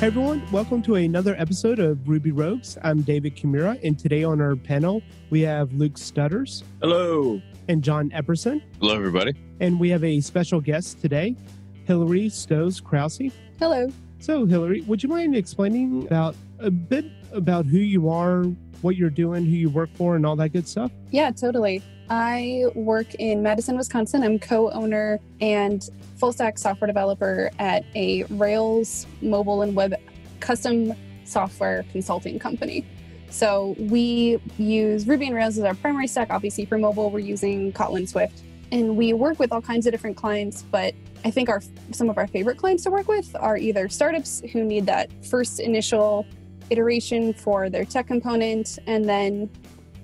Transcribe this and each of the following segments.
Hey everyone, welcome to another episode of Ruby Rogues. I'm David Kimura, and today on our panel, we have Luke Stutters. Hello. And John Epperson. Hello, everybody. And we have a special guest today, Hilary Stohs-Krause. Hello. So, Hilary, would you mind explaining a bit about who you are, what you're doing, who you work for, and all that good stuff? Yeah, totally. I work in Madison, Wisconsin. I'm co-owner and full-stack software developer at a Rails mobile and web custom software consulting company. So we use Ruby and Rails as our primary stack. Obviously, for mobile, we're using Kotlin Swift. And we work with all kinds of different clients, but I think some of our favorite clients to work with are either startups who need that first initial iteration for their tech component, and then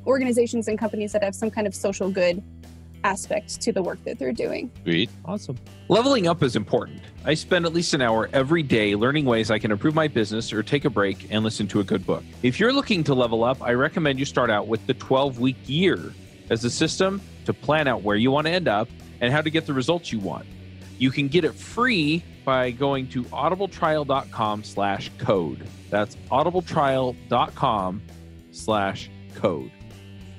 organizations and companies that have some kind of social good aspect to the work that they're doing. Sweet. Awesome. Leveling up is important. I spend at least an hour every day learning ways I can improve my business or take a break and listen to a good book. If you're looking to level up, I recommend you start out with the 12-week year as a system to plan out where you want to end up and how to get the results you want. You can get it free by going to audibletrial.com/code. That's audibletrial.com/code.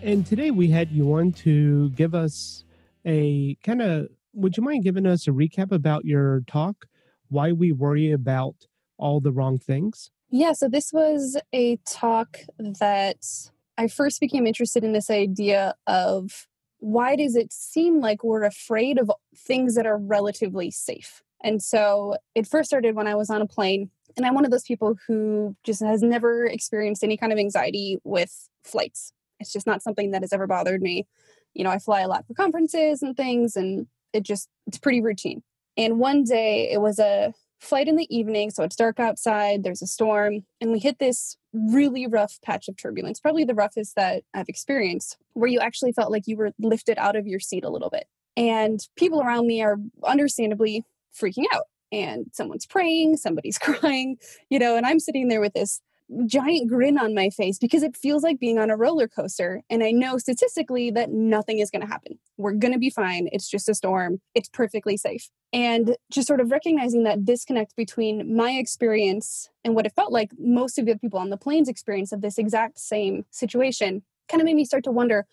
And today we had you on to give us would you mind giving us a recap about your talk, Why We Worry About All the Wrong Things? Yeah, so this was a talk that I first became interested in, this idea of why does it seem like we're afraid of things that are relatively safe? And so it first started when I was on a plane, and I'm one of those people who just has never experienced any kind of anxiety with flights. It's just not something that has ever bothered me. You know, I fly a lot for conferences and things, and it's pretty routine. And one day it was a flight in the evening, so it's dark outside, there's a storm, and we hit this really rough patch of turbulence, probably the roughest that I've experienced, where you actually felt like you were lifted out of your seat a little bit. And people around me are understandably freaking out. And someone's praying, somebody's crying, and I'm sitting there with this giant grin on my face because it feels like being on a roller coaster. And I know statistically that nothing is going to happen. We're going to be fine. It's just a storm. It's perfectly safe. And just sort of recognizing that disconnect between my experience and what it felt like most of the people on the plane's experience of this exact same situation kind of made me start to wonder,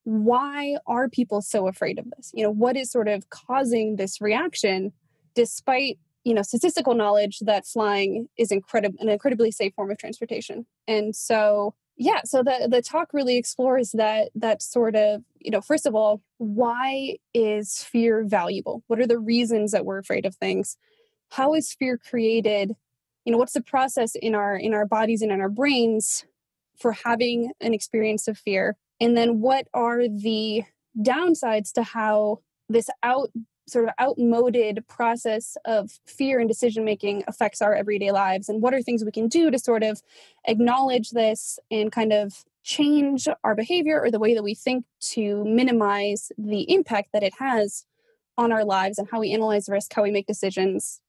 why are people so afraid of this? What is sort of causing this reaction despite statistical knowledge that flying is an incredibly safe form of transportation. And so, so the talk really explores that sort of, first of all, why is fear valuable? What are the reasons that we're afraid of things? How is fear created? What's the process in our bodies and in our brains for having an experience of fear? And then what are the downsides to how this outmoded process of fear and decision-making affects our everyday lives? And what are things we can do to sort of acknowledge this and kind of change our behavior or the way that we think to minimize the impact that it has on our lives and how we analyze risk, how we make decisions,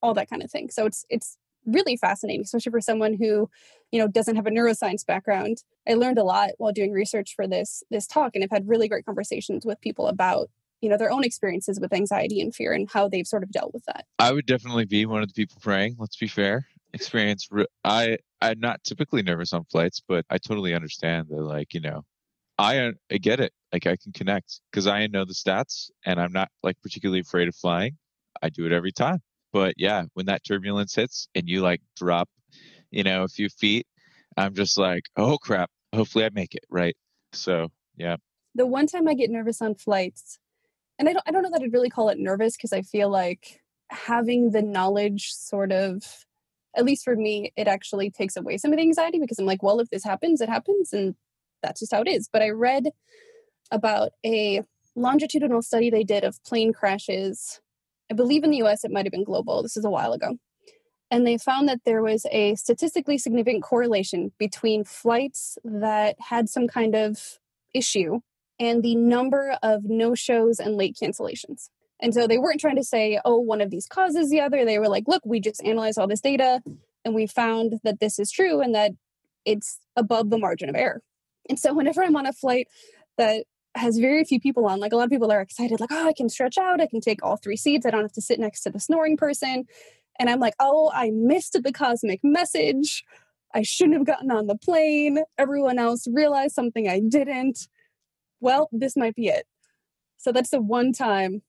all that kind of thing. So it's really fascinating, especially for someone who, doesn't have a neuroscience background. I learned a lot while doing research for this talk, and I've had really great conversations with people about their own experiences with anxiety and fear and how they've sort of dealt with that. I would definitely be one of the people praying. Let's be fair. I'm not typically nervous on flights, but I totally understand that, I get it. I can connect because I know the stats and I'm not particularly afraid of flying. I do it every time. But yeah, when that turbulence hits and you drop, a few feet, I'm just oh crap, hopefully I make it. Right. So, yeah. The one time I get nervous on flights, and I don't know that I'd really call it nervous because I feel like having the knowledge sort of, at least for me, it actually takes away some of the anxiety because I'm well, if this happens, it happens. And that's just how it is. But I read about a longitudinal study they did of plane crashes. I believe in the US, it might have been global. This is a while ago. And they found that there was a statistically significant correlation between flights that had some kind of issue and the number of no-shows and late cancellations. And so they weren't trying to say, oh, one of these causes the other. They were like, look, we just analyzed all this data and we found that this is true and that it's above the margin of error. And so whenever I'm on a flight that has very few people on, a lot of people are excited, oh, I can stretch out, I can take all 3 seats, I don't have to sit next to the snoring person. And I'm like, oh, I missed the cosmic message. I shouldn't have gotten on the plane. Everyone else realized something I didn't. Well, this might be it. So that's the one time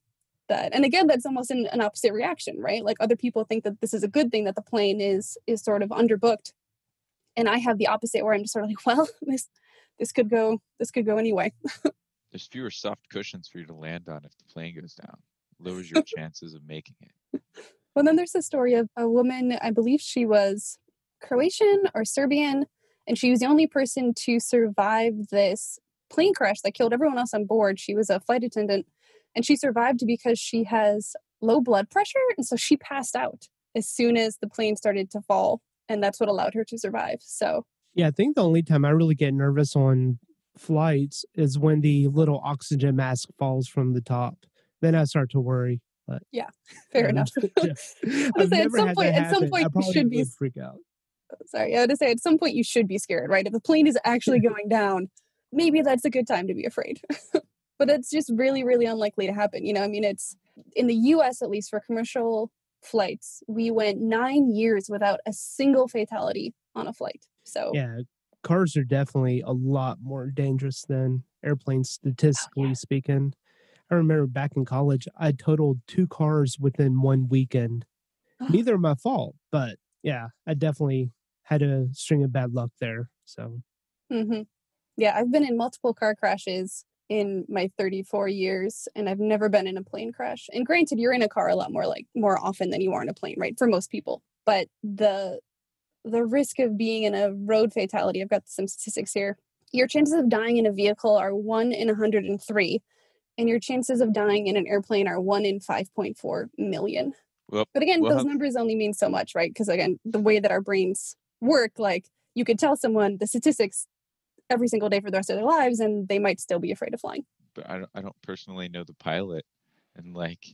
that, and again, that's almost an opposite reaction, right? Like other people think that this is a good thing, that the plane is sort of underbooked. And I have the opposite where I'm just sort of like, well, this could go anyway. There's fewer soft cushions for you to land on if the plane goes down. Lowers your chances of making it. Well, then there's the story of a woman, I believe she was Croatian or Serbian, and she was the only person to survive this plane crash that killed everyone else on board. She was a flight attendant, and she survived because she has low blood pressure, and so she passed out as soon as the plane started to fall, and that's what allowed her to survive. So Yeah, I think the only time I really get nervous on flights is when the little oxygen mask falls from the top. Then I start to worry. But yeah, fair enough. I've never had that at some happen. point I you probably should be would freak out. sorry. I had to say at some point you should be scared, right? If the plane is actually going down, maybe that's a good time to be afraid. But it's just really, really unlikely to happen. You know, I mean, it's in the US, at least for commercial flights, we went 9 years without a single fatality on a flight. So Yeah, cars are definitely a lot more dangerous than airplanes, statistically speaking. I remember back in college, I totaled 2 cars within 1 weekend. Neither are my fault, but yeah, I definitely had a string of bad luck there. So, mm-hmm. Yeah, I've been in multiple car crashes in my 34 years, and I've never been in a plane crash. And granted, you're in a car a lot more often than you are in a plane, right? For most people. But the risk of being in a road fatality, I've got some statistics here. Your chances of dying in a vehicle are 1 in 103, and your chances of dying in an airplane are 1 in 5.4 million. Well, but again, those numbers only mean so much, right? Because again, the way that our brains work, like you could tell someone the statistics every single day for the rest of their lives, and they might still be afraid of flying. But I don't personally know the pilot, and like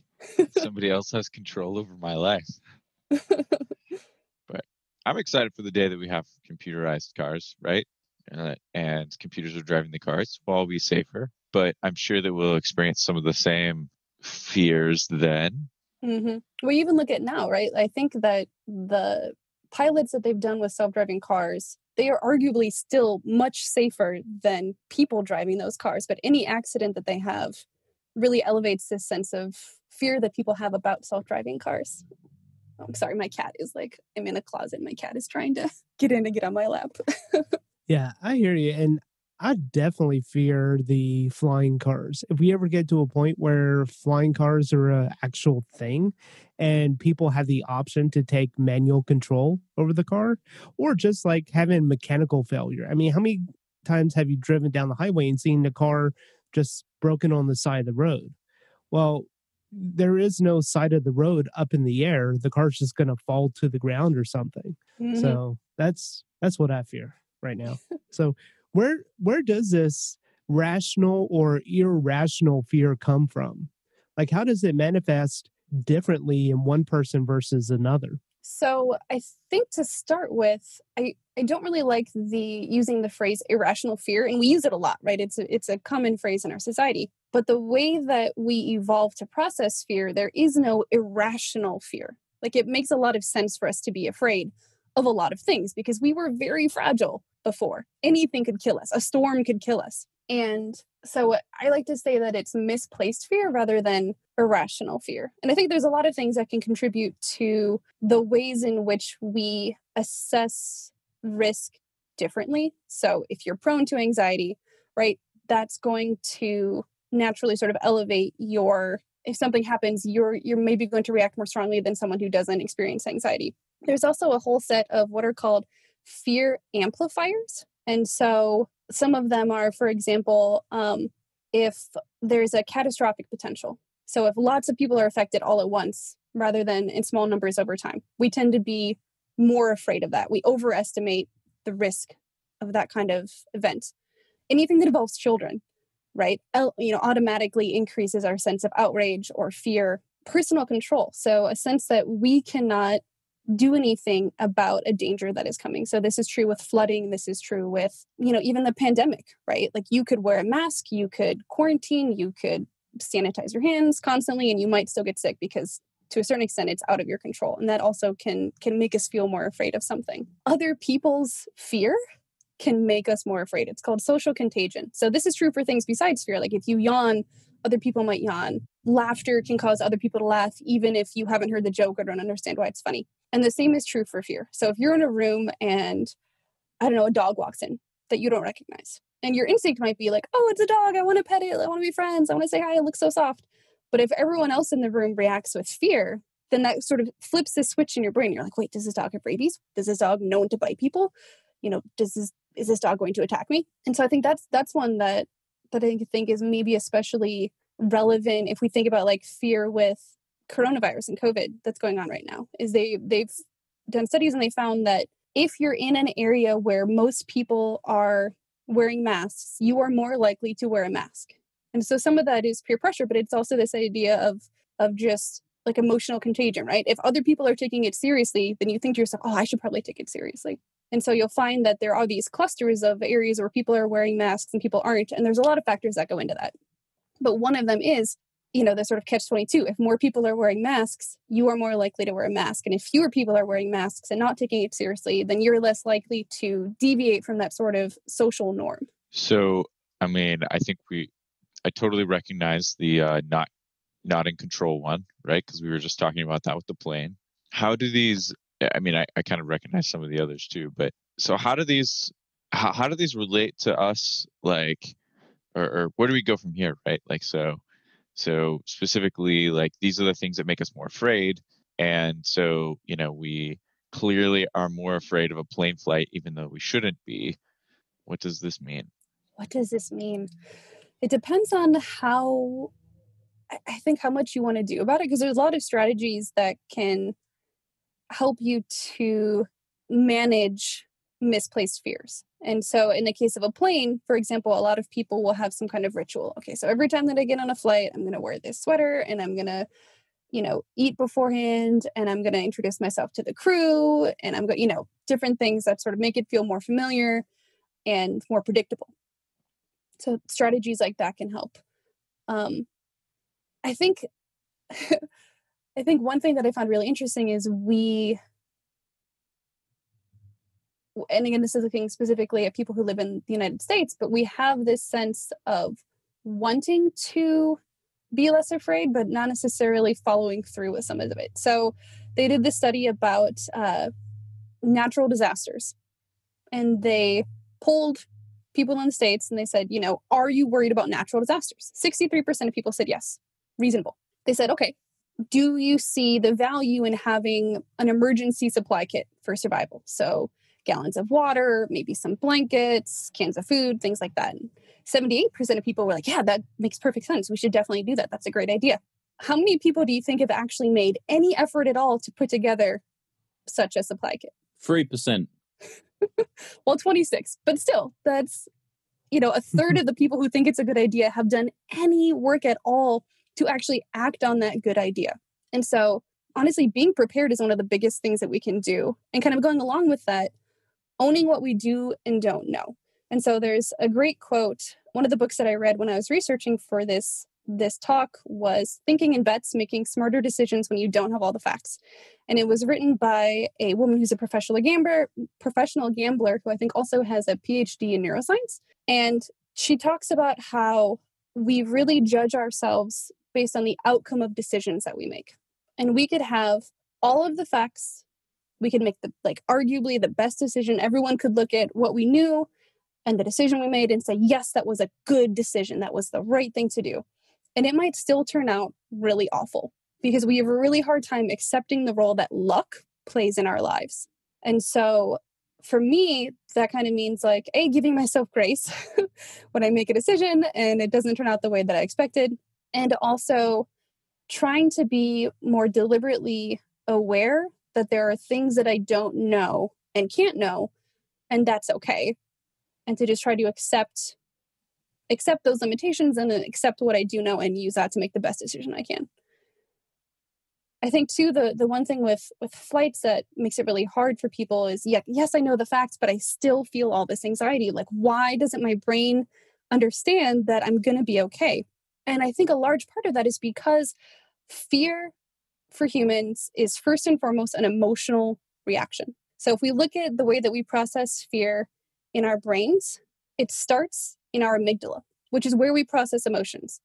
somebody else has control over my life. But I'm excited for the day that we have computerized cars, right? And computers are driving the cars. We'll all be safer, but I'm sure that we'll experience some of the same fears then. Mm-hmm. Well, you even look at now, right? I think that the pilots that they've done with self-driving cars, they are arguably still much safer than people driving those cars. But any accident that they have really elevates this sense of fear that people have about self-driving cars. Oh, I'm sorry, my cat is like, I'm in a closet. My cat is trying to get in and get on my lap. Yeah, I hear you. And I definitely fear the flying cars. If we ever get to a point where flying cars are an actual thing and people have the option to take manual control over the car, or just like having mechanical failure. I mean, how many times have you driven down the highway and seen the car just broken on the side of the road? Well, there is no side of the road up in the air. The car's just going to fall to the ground or something. Mm-hmm. So that's what I fear right now. So where does this rational or irrational fear come from? Like, how does it manifest differently in one person versus another? So I think to start with, I don't really like using the phrase irrational fear, and we use it a lot, right? It's a common phrase in our society. But the way that we evolve to process fear, there is no irrational fear. Like, it makes a lot of sense for us to be afraid of a lot of things because we were very fragile before. Anything could kill us. A storm could kill us. And so I like to say that it's misplaced fear rather than irrational fear. And I think there's a lot of things that can contribute to the ways in which we assess risk differently. So if you're prone to anxiety, right, that's going to naturally sort of elevate if something happens, you're maybe going to react more strongly than someone who doesn't experience anxiety. There's also a whole set of what are called fear amplifiers. And so some of them are, for example, if there's a catastrophic potential. So if lots of people are affected all at once, rather than in small numbers over time, we tend to be more afraid of that. We overestimate the risk of that kind of event. Anything that involves children, right, automatically increases our sense of outrage or fear. Personal control. So a sense that we cannot do anything about a danger that is coming. So this is true with flooding. This is true with, even the pandemic, right? Like you could wear a mask, you could quarantine, you could sanitize your hands constantly, and you might still get sick because to a certain extent, it's out of your control. And that also can make us feel more afraid of something. Other people's fear can make us more afraid. It's called social contagion. So this is true for things besides fear. Like if you yawn, other people might yawn. Laughter can cause other people to laugh, even if you haven't heard the joke or don't understand why it's funny. And the same is true for fear. So if you're in a room and, I don't know, a dog walks in that you don't recognize, and your instinct might be like, oh, it's a dog. I want to pet it. I want to be friends. I want to say hi. It looks so soft. But if everyone else in the room reacts with fear, then that sort of flips the switch in your brain. You're like, wait, does this dog have rabies? Does this dog know when to bite people? You know, is this dog going to attack me? And so I think that's one that I think is maybe especially relevant if we think about like fear with coronavirus and COVID that's going on right now. Is they've done studies and they found that if you're in an area where most people are wearing masks, you are more likely to wear a mask. And so some of that is peer pressure, but it's also this idea of just like emotional contagion, right? If other people are taking it seriously, then you think to yourself, oh, I should probably take it seriously. And so you'll find that there are these clusters of areas where people are wearing masks and people aren't. And there's a lot of factors that go into that. But one of them is, the sort of catch-22. If more people are wearing masks, you are more likely to wear a mask. And if fewer people are wearing masks and not taking it seriously, then you're less likely to deviate from that sort of social norm. So, I mean, I totally recognize the not in control one, right? Because we were just talking about that with the plane. How do these, I mean, I kind of recognize some of the others too, but so how do these relate to us? Like, or where do we go from here, right? Like, so specifically, like, these are the things that make us more afraid. And so, we clearly are more afraid of a plane flight, even though we shouldn't be. What does this mean? What does this mean? It depends on how much you want to do about it, because there's a lot of strategies that can help you to manage misplaced fears. And so in the case of a plane, for example, a lot of people will have some kind of ritual. Okay, so every time that I get on a flight, I'm going to wear this sweater and I'm going to, eat beforehand, and I'm going to introduce myself to the crew, and I'm going, different things that sort of make it feel more familiar and more predictable. So strategies like that can help. I think one thing that I found really interesting is and again, this is looking specifically at people who live in the United States, but we have this sense of wanting to be less afraid, but not necessarily following through with some of it. So they did this study about natural disasters, and they polled people in the States and they said, are you worried about natural disasters? 63% of people said yes, reasonable. They said, okay, do you see the value in having an emergency supply kit for survival? So gallons of water, maybe some blankets, cans of food, things like that. And 78% of people were like, yeah, that makes perfect sense. We should definitely do that. That's a great idea. How many people do you think have actually made any effort at all to put together such a supply kit? 3%. Well, 26, but still, that's, a third of the people who think it's a good idea have done any work at all to actually act on that good idea. And so honestly, being prepared is one of the biggest things that we can do. And kind of going along with that, owning what we do and don't know. And so there's a great quote. One of the books that I read when I was researching for this talk was Thinking in Bets, Making Smarter Decisions When You Don't Have All the Facts. And it was written by a woman who's a professional gambler who I think also has a PhD in neuroscience. And she talks about how we really judge ourselves based on the outcome of decisions that we make. And we could have all of the facts. We could make arguably the best decision. Everyone could look at what we knew and the decision we made and say, yes, that was a good decision. That was the right thing to do. And it might still turn out really awful because we have a really hard time accepting the role that luck plays in our lives. And so for me, that kind of means giving myself grace when I make a decision and it doesn't turn out the way that I expected. And also trying to be more deliberately aware that there are things that I don't know and can't know, and that's okay. And to just try to accept those limitations and accept what I do know and use that to make the best decision I can. I think too, the one thing with flights that makes it really hard for people is, yes, I know the facts, but I still feel all this anxiety. Like, why doesn't my brain understand that I'm going to be okay? And I think a large part of that is because fear for humans is first and foremost an emotional reaction. So if we look at the way that we process fear in our brains, it starts in our amygdala, which is where we process emotions.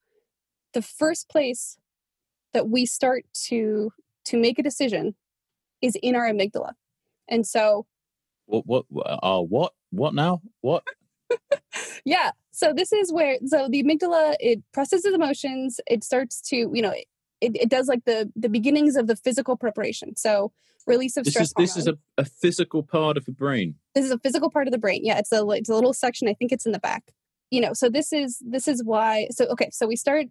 The first place that we start to make a decision is in our amygdala. And so what now? What? yeah. So this is where, so the amygdala, it processes emotions. It starts to, it does like the beginnings of the physical preparation. So release of stress hormone. This is a physical part of the brain. This is a physical part of the brain. Yeah. It's a little section. I think it's in the back, so this is why. So, okay. So we start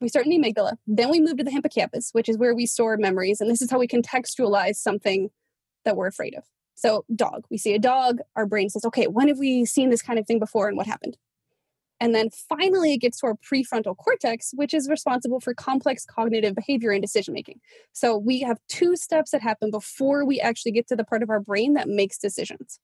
in the amygdala, then we move to the hippocampus, which is where we store memories. And this is how we contextualize something that we're afraid of. So dog, we see a dog, our brain says, okay, when have we seen this kind of thing before and what happened? And then finally it gets to our prefrontal cortex, which is responsible for complex cognitive behavior and decision-making. So we have 2 steps that happen before we actually get to the part of our brain that makes decisions.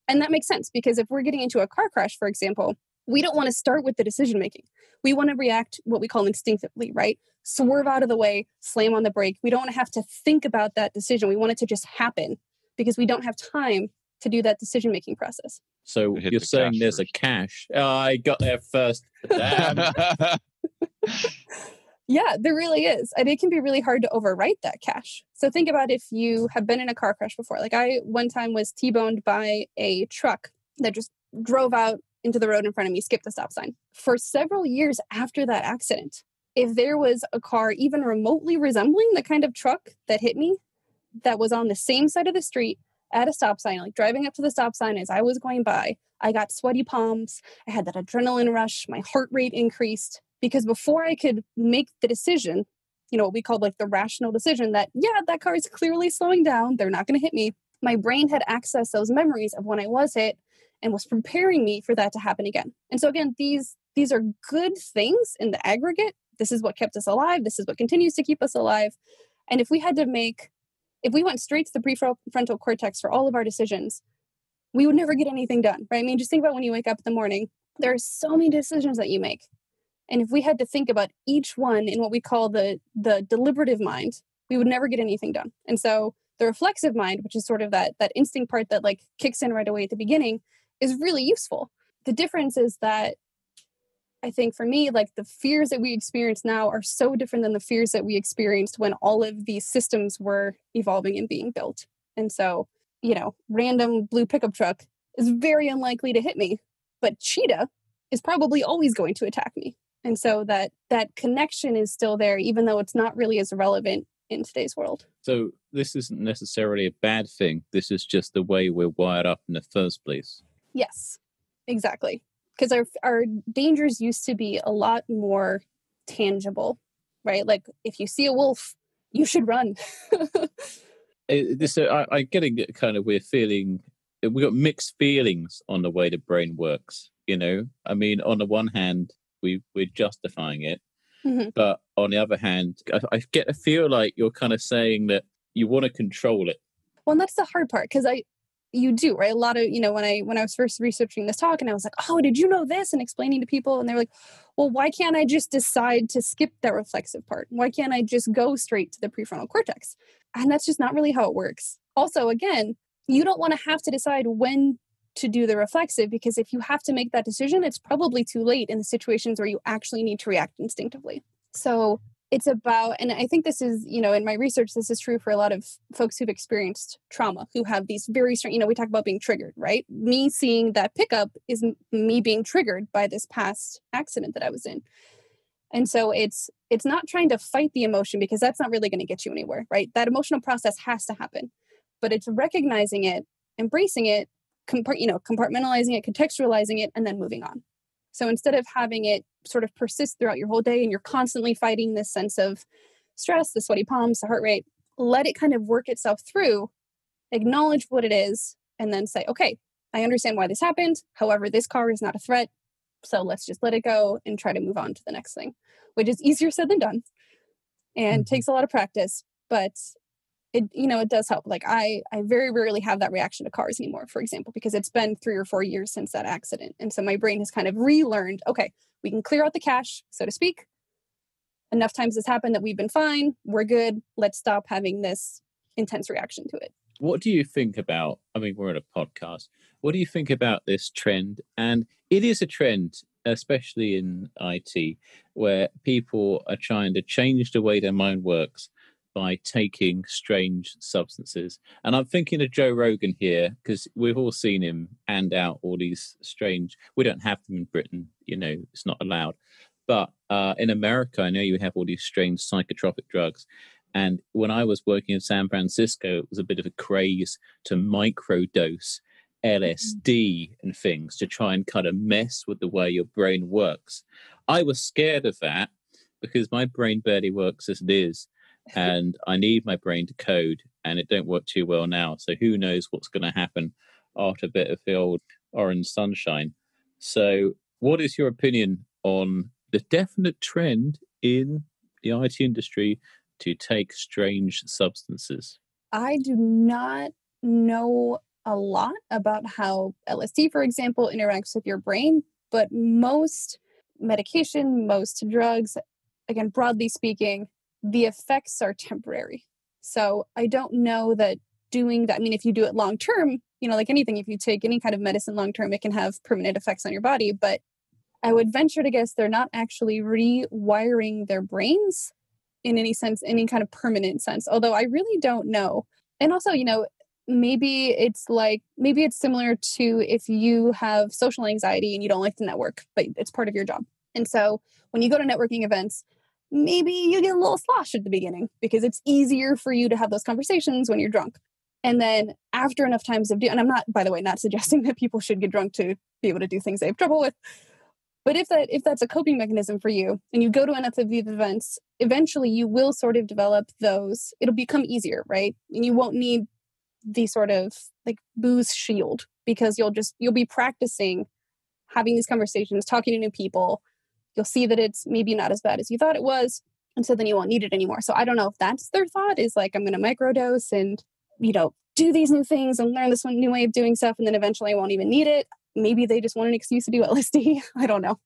And that makes sense because if we're getting into a car crash, for example, we don't want to start with the decision-making. We want to react what we call instinctively, right? Swerve out of the way, slam on the brake. We don't want to have to think about that decision. We want it to just happen because we don't have time to do that decision-making process. So you're saying there's a cache. Oh, I got there first. Damn. Yeah, there really is. And it can be really hard to overwrite that cache. So think about if you have been in a car crash before. Like I one time was T-boned by a truck that just drove out into the road in front of me, skipped the stop sign. For several years after that accident, if there was a car even remotely resembling the kind of truck that hit me, that was on the same side of the street at a stop sign, like driving up to the stop sign as I was going by, I got sweaty palms. I had that adrenaline rush. My heart rate increased because before I could make the decision, what we call like the rational decision that, yeah, that car is clearly slowing down. They're not going to hit me. My brain had accessed those memories of when I was hit and was preparing me for that to happen again. And so again, these are good things in the aggregate. This is what kept us alive. This is what continues to keep us alive. And if we went straight to the prefrontal cortex for all of our decisions, we would never get anything done, right? I mean, just think about when you wake up in the morning, there are so many decisions that you make. And if we had to think about each one in what we call the deliberative mind, we would never get anything done. And so the reflexive mind, which is sort of that instinct part that like kicks in right away at the beginning, is really useful. The difference is that I think for me, like the fears that we experience now are so different than the fears that we experienced when all of these systems were evolving and being built. And so, random blue pickup truck is very unlikely to hit me, but cheetah is probably always going to attack me. And so that connection is still there, even though it's not really as relevant in today's world. So this isn't necessarily a bad thing. This is just the way we're wired up in the first place. Yes, exactly. Because our dangers used to be a lot more tangible, right? Like if you see a wolf, you should run. I'm getting a kind of weird feeling. We've got mixed feelings on the way the brain works. I mean, on the one hand, we're justifying it. Mm-hmm. But on the other hand, I get a feel like you're kind of saying that you want to control it. Well, and that's the hard part because you do, right? A lot of, when I was first researching this talk and I was like, oh, did you know this? And explaining to people and they're like, well, why can't I just decide to skip that reflexive part? Why can't I just go straight to the prefrontal cortex? And that's just not really how it works. Also, again, you don't want to have to decide when to do the reflexive because if you have to make that decision, it's probably too late in the situations where you actually need to react instinctively. So it's about, and I think this is, in my research, this is true for a lot of folks who've experienced trauma, who have these very strange, we talk about being triggered, right? Me seeing that pickup is me being triggered by this past accident that I was in. And so it's not trying to fight the emotion because that's not really going to get you anywhere, right? That emotional process has to happen, but it's recognizing it, embracing it, compartmentalizing it, contextualizing it, and then moving on. So instead of having it sort of persist throughout your whole day and you're constantly fighting this sense of stress, the sweaty palms, the heart rate, let it kind of work itself through, acknowledge what it is, and then say, okay, I understand why this happened. However, this car is not a threat. So let's just let it go and try to move on to the next thing, which is easier said than done and takes a lot of practice, but it does help. Like I very rarely have that reaction to cars anymore, for example, because it's been 3 or 4 years since that accident. And so my brain has kind of relearned, okay, we can clear out the cache, so to speak, enough times has happened that we've been fine, we're good, let's stop having this intense reaction to it. What do you think about, I mean, we're on a podcast. What do you think about this trend? And it is a trend, especially in IT, where people are trying to change the way their mind works by taking strange substances. And I'm thinking of Joe Rogan here, because we've all seen him hand out all these strange, we don't have them in Britain, it's not allowed. But in America, I know you have all these strange psychotropic drugs. And when I was working in San Francisco, it was a bit of a craze to microdose LSD and things to try and kind of mess with the way your brain works. I was scared of that because my brain barely works as it is. And I need my brain to code, and it don't work too well now. So who knows what's going to happen after a bit of the old orange sunshine. So what is your opinion on the definite trend in the IT industry to take strange substances? I do not know a lot about how LSD, for example, interacts with your brain, but most medication, most drugs, again, broadly speaking, the effects are temporary. So I don't know that doing that, I mean, if you do it long term, like anything, if you take any kind of medicine long term, it can have permanent effects on your body. But I would venture to guess they're not actually rewiring their brains in any sense, any kind of permanent sense, although I really don't know. And also, maybe it's similar to if you have social anxiety and you don't like to network, but it's part of your job. And so when you go to networking events, maybe you get a little sloshed at the beginning because it's easier for you to have those conversations when you're drunk. And then after enough times and I'm not, by the way, not suggesting that people should get drunk to be able to do things they have trouble with. But if that's a coping mechanism for you and you go to enough of these events, eventually you will sort of develop those. It'll become easier, right? And you won't need the sort of like booze shield because you'll be practicing having these conversations, talking to new people. You'll see that it's maybe not as bad as you thought it was. And so then you won't need it anymore. So I don't know if that's their thought is like, I'm going to microdose and, do these new things and learn this one new way of doing stuff. And then eventually I won't even need it. Maybe they just want an excuse to do LSD. I don't know.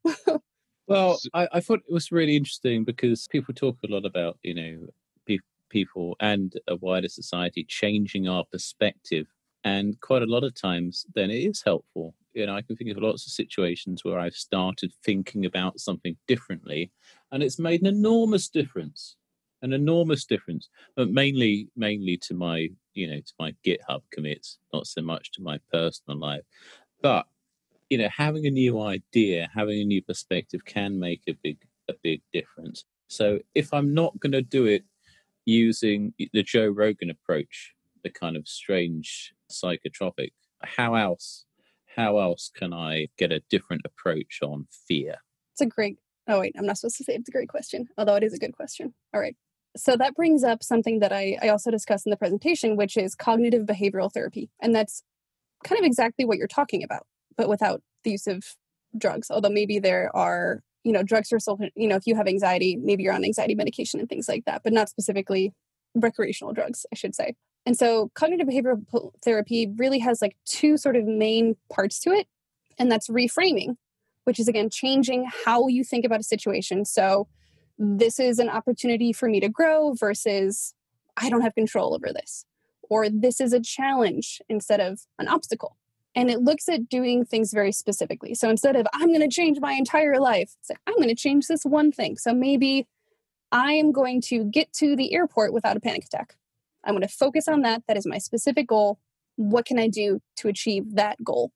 Well, I thought it was really interesting because people talk a lot about, people and a wider society changing our perspective. And quite a lot of times then it is helpful. I can think of lots of situations where I've started thinking about something differently and it's made an enormous difference, but mainly to my, to my GitHub commits, not so much to my personal life. But having a new idea, having a new perspective can make a big difference. So if I'm not going to do it using the Joe Rogan approach, the kind of strange psychotropic, how else can I get a different approach on fear? Oh wait, I'm not supposed to say it's a great question, although it is a good question. All right. So that brings up something that I also discussed in the presentation, which is cognitive behavioral therapy. And that's kind of exactly what you're talking about, but without the use of drugs. Although maybe there are, drugs are still, if you have anxiety, maybe you're on anxiety medication and things like that, but not specifically recreational drugs, I should say. And so cognitive behavioral therapy really has like two sort of main parts to it. And that's reframing, which is again, changing how you think about a situation. So this is an opportunity for me to grow versus I don't have control over this, or this is a challenge instead of an obstacle. And it looks at doing things very specifically. So instead of I'm going to change my entire life, it's like, I'm going to change this one thing. So maybe I am going to get to the airport without a panic attack. I'm going to focus on that. That is my specific goal. What can I do to achieve that goal?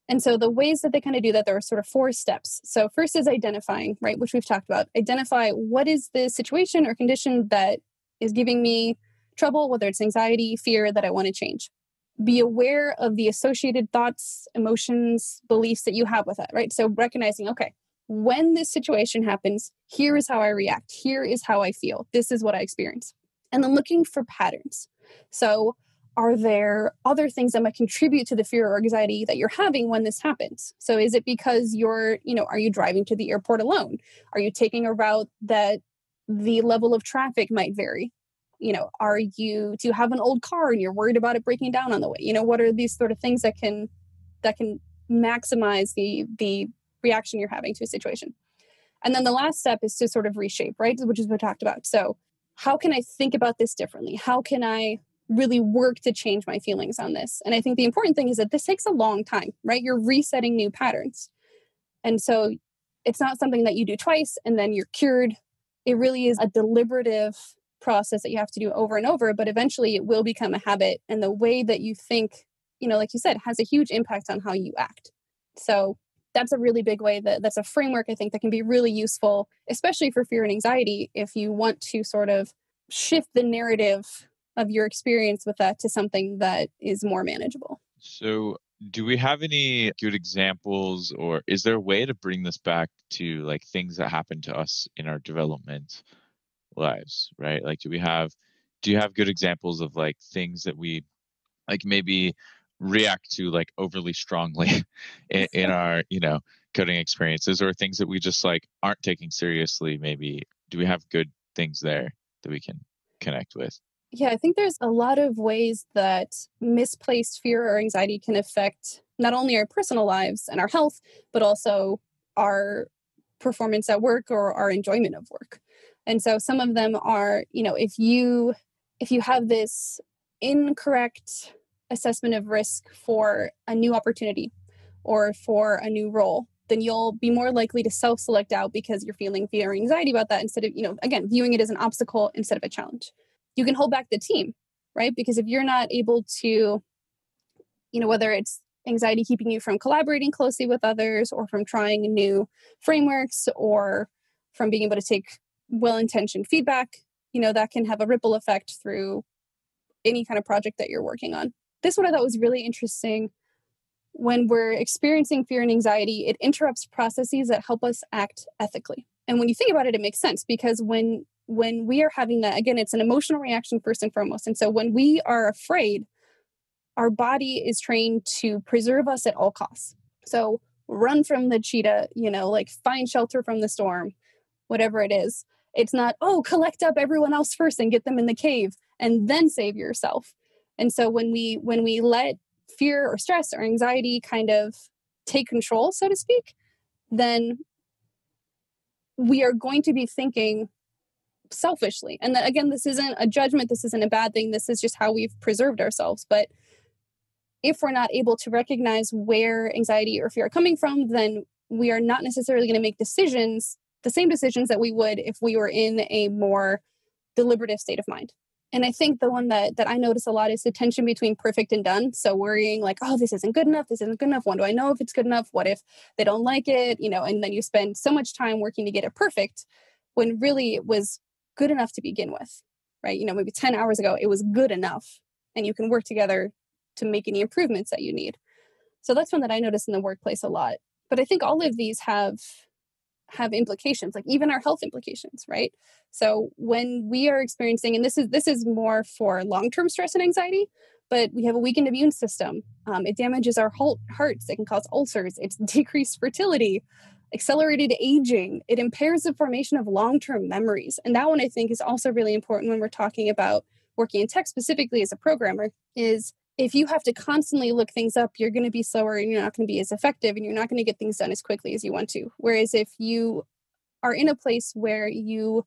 And so the ways that they kind of do that, there are sort of 4 steps. So first is identifying, right, which we've talked about. Identify what is the situation or condition that is giving me trouble, whether it's anxiety, fear that I want to change. Be aware of the associated thoughts, emotions, beliefs that you have with it, right? So recognizing, okay, when this situation happens, here is how I react. Here is how I feel. This is what I experience. And then looking for patterns. So are there other things that might contribute to the fear or anxiety that you're having when this happens? So is it because are you driving to the airport alone? Are you taking a route that the level of traffic might vary? Do you have an old car and you're worried about it breaking down on the way? What are these sort of things that can maximize the reaction you're having to a situation? And then the last step is to sort of reshape, right? Which is what we talked about. So how can I think about this differently? How can I really work to change my feelings on this? And I think the important thing is that this takes a long time, right? You're resetting new patterns. And so it's not something that you do twice and then you're cured. It really is a deliberative process that you have to do over and over, but eventually it will become a habit. And the way that you think, like you said, has a huge impact on how you act. So that's a really big way that's a framework, I think, that can be really useful, especially for fear and anxiety, if you want to sort of shift the narrative of your experience with that to something that is more manageable. So do we have any good examples, or is there a way to bring this back to like things that happen to us in our development lives, right? Like, do you have good examples of like things that we like maybe react to like overly strongly in our, coding experiences, or things that we just like aren't taking seriously? Maybe do we have good things there that we can connect with? Yeah, I think there's a lot of ways that misplaced fear or anxiety can affect not only our personal lives and our health, but also our performance at work or our enjoyment of work. And so some of them are, if you have this incorrect assessment of risk for a new opportunity or for a new role, then you'll be more likely to self-select out because you're feeling fear or anxiety about that instead of, again, viewing it as an obstacle instead of a challenge. You can hold back the team, right? Because if you're not able to, whether it's anxiety keeping you from collaborating closely with others or from trying new frameworks or from being able to take well-intentioned feedback, that can have a ripple effect through any kind of project that you're working on. This one I thought was really interesting. When we're experiencing fear and anxiety, it interrupts processes that help us act ethically. And when you think about it, it makes sense because when we are having that, again, it's an emotional reaction first and foremost. And so when we are afraid, our body is trained to preserve us at all costs. So run from the cheetah, like find shelter from the storm, whatever it is. It's not, collect up everyone else first and get them in the cave and then save yourself. And so when we let fear or stress or anxiety kind of take control, so to speak, then we are going to be thinking selfishly. And that, again, this isn't a judgment. This isn't a bad thing. This is just how we've preserved ourselves. But if we're not able to recognize where anxiety or fear are coming from, then we are not necessarily going to make decisions, the same decisions that we would if we were in a more deliberative state of mind. And I think the one that I notice a lot is the tension between perfect and done. So worrying like, this isn't good enough. This isn't good enough. When do I know if it's good enough? What if they don't like it? And then you spend so much time working to get it perfect when really it was good enough to begin with, right? Maybe 10 hours ago, it was good enough and you can work together to make any improvements that you need. So that's one that I notice in the workplace a lot. But I think all of these have implications, like even our health implications, right? So when we are experiencing, and this is more for long-term stress and anxiety, but we have a weakened immune system. It damages our hearts. It can cause ulcers. It's decreased fertility, accelerated aging. It impairs the formation of long-term memories. And that one I think is also really important when we're talking about working in tech specifically as a programmer, is if you have to constantly look things up, you're going to be slower and you're not going to be as effective and you're not going to get things done as quickly as you want to. Whereas if you are in a place where your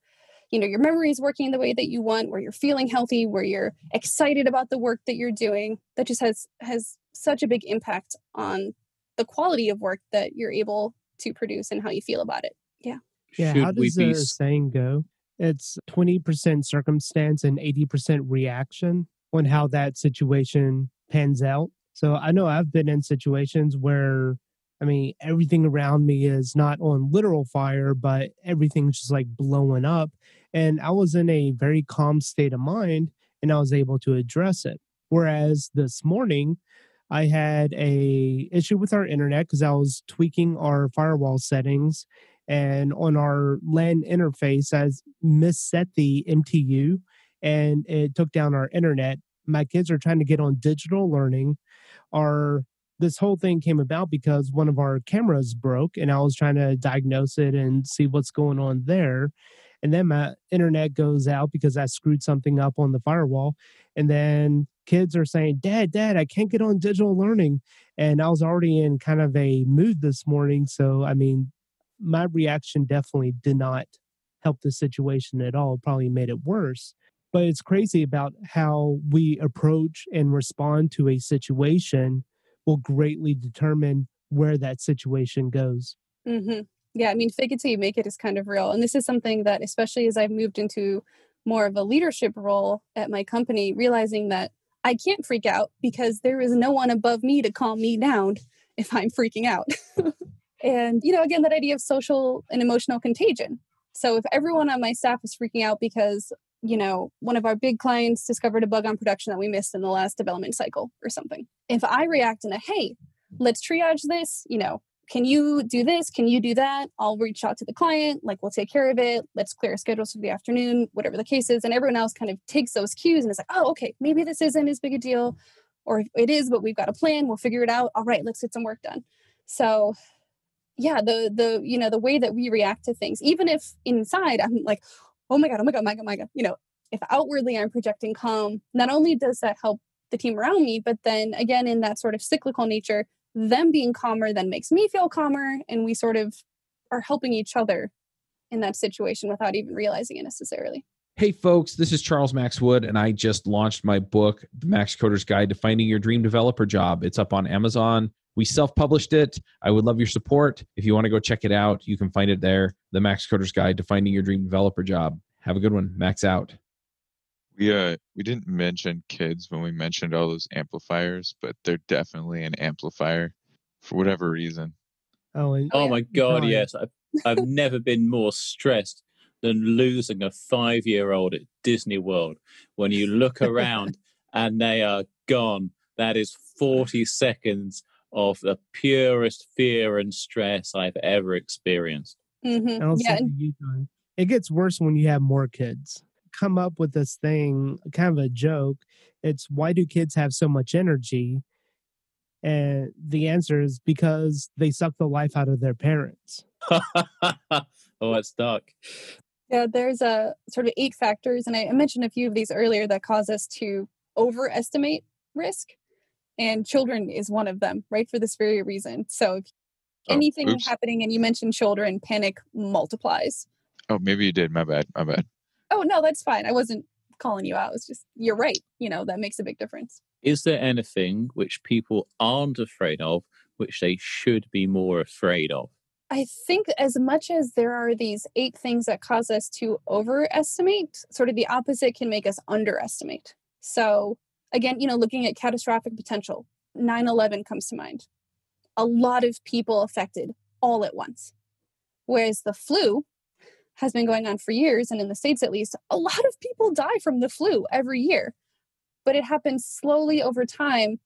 memory is working the way that you want, where you're feeling healthy, where you're excited about the work that you're doing, that just has such a big impact on the quality of work that you're able to produce and how you feel about it. Yeah. Yeah. How does the saying go? It's 20% circumstance and 80% reaction on how that situation pans out. So I know I've been in situations where, everything around me is not on literal fire, but everything's just like blowing up. And I was in a very calm state of mind and I was able to address it. Whereas this morning, I had a issue with our internet because I was tweaking our firewall settings, and on our LAN interface, I misset the MTU and it took down our internet. My kids are trying to get on digital learning. This whole thing came about because one of our cameras broke and I was trying to diagnose it and see what's going on there. And then my internet goes out because I screwed something up on the firewall. And then kids are saying, Dad, I can't get on digital learning. And I was already in kind of a mood this morning. So, my reaction definitely did not help the situation at all. It probably made it worse. But it's crazy about how we approach and respond to a situation will greatly determine where that situation goes. Mm-hmm. Yeah, I mean, fake it till you make it is kind of real. And this is something that, especially as I've moved into more of a leadership role at my company, realizing that I can't freak out because there is no one above me to calm me down if I'm freaking out. And, again, that idea of social and emotional contagion. So if everyone on my staff is freaking out because, one of our big clients discovered a bug on production that we missed in the last development cycle or something. If I react in hey, let's triage this, can you do this? Can you do that? I'll reach out to the client, we'll take care of it. Let's clear schedules for the afternoon, whatever the case is. And everyone else kind of takes those cues and is like, oh, okay, maybe this isn't as big a deal. Or it is, but we've got a plan. We'll figure it out. All right, let's get some work done. So yeah, the way that we react to things, even if inside I'm like, oh my God, if outwardly I'm projecting calm, not only does that help the team around me, but then again, in that sort of cyclical nature, them being calmer then makes me feel calmer. And we sort of are helping each other in that situation without even realizing it necessarily. Hey folks, this is Charles Max Wood, and I just launched my book, The Max Coder's Guide to Finding Your Dream Developer Job. It's up on Amazon. We self-published it. I would love your support. If you want to go check it out, you can find it there. The Max Coder's Guide to Finding Your Dream Developer Job. Have a good one. Max out. We didn't mention kids when we mentioned all those amplifiers, but they're definitely an amplifier for whatever reason. Oh my God, yes. I've never been more stressed than losing a 5-year-old at Disney World. When you look around and they are gone, that is 40 seconds of the purest fear and stress I've ever experienced. Mm-hmm. Yeah. It gets worse when you have more kids. Come up with this thing, kind of a joke. It's, why do kids have so much energy? And the answer is because they suck the life out of their parents. Oh, that's dark. Yeah, there's a sort of 8 factors, and I mentioned a few of these earlier that cause us to overestimate risk, and children is one of them, right, for this very reason. So if anything happening and you mentioned children, panic multiplies. Oh, maybe you did. My bad. Oh, no, that's fine. I wasn't calling you out. It's just, you're right. That makes a big difference. Is there anything which people aren't afraid of, which they should be more afraid of? I think as much as there are these 8 things that cause us to overestimate, sort of the opposite can make us underestimate. So again, looking at catastrophic potential, 9/11 comes to mind. A lot of people affected all at once. Whereas the flu has been going on for years, and in the States at least, a lot of people die from the flu every year. But it happens slowly over time,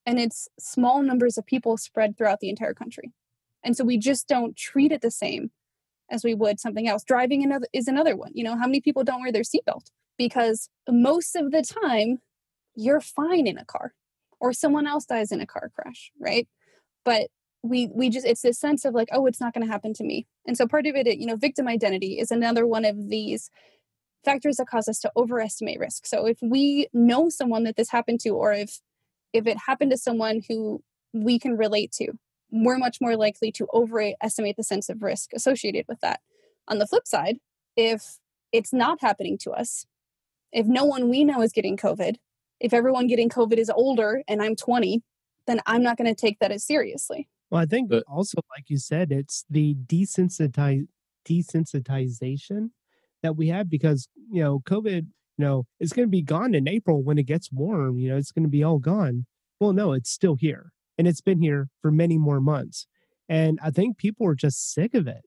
and it's small numbers of people spread throughout the entire country. And so we just don't treat it the same as we would something else. Driving is another one. How many people don't wear their seatbelt? Because most of the time, you're fine in a car, or someone else dies in a car crash, right? But we just, it's this sense of oh, it's not going to happen to me. And so part of it, victim identity is another one of these factors that cause us to overestimate risk. So if we know someone that this happened to, or if it happened to someone who we can relate to, we're much more likely to overestimate the sense of risk associated with that. On the flip side, if it's not happening to us, if no one we know is getting COVID, if everyone getting COVID is older and I'm 20, then I'm not going to take that as seriously. Well, I think also, like you said, it's the desensitization that we have because, COVID, it's going to be gone in April when it gets warm. It's going to be all gone. Well, no, it's still here. And it's been here for many more months. And I think people are just sick of it.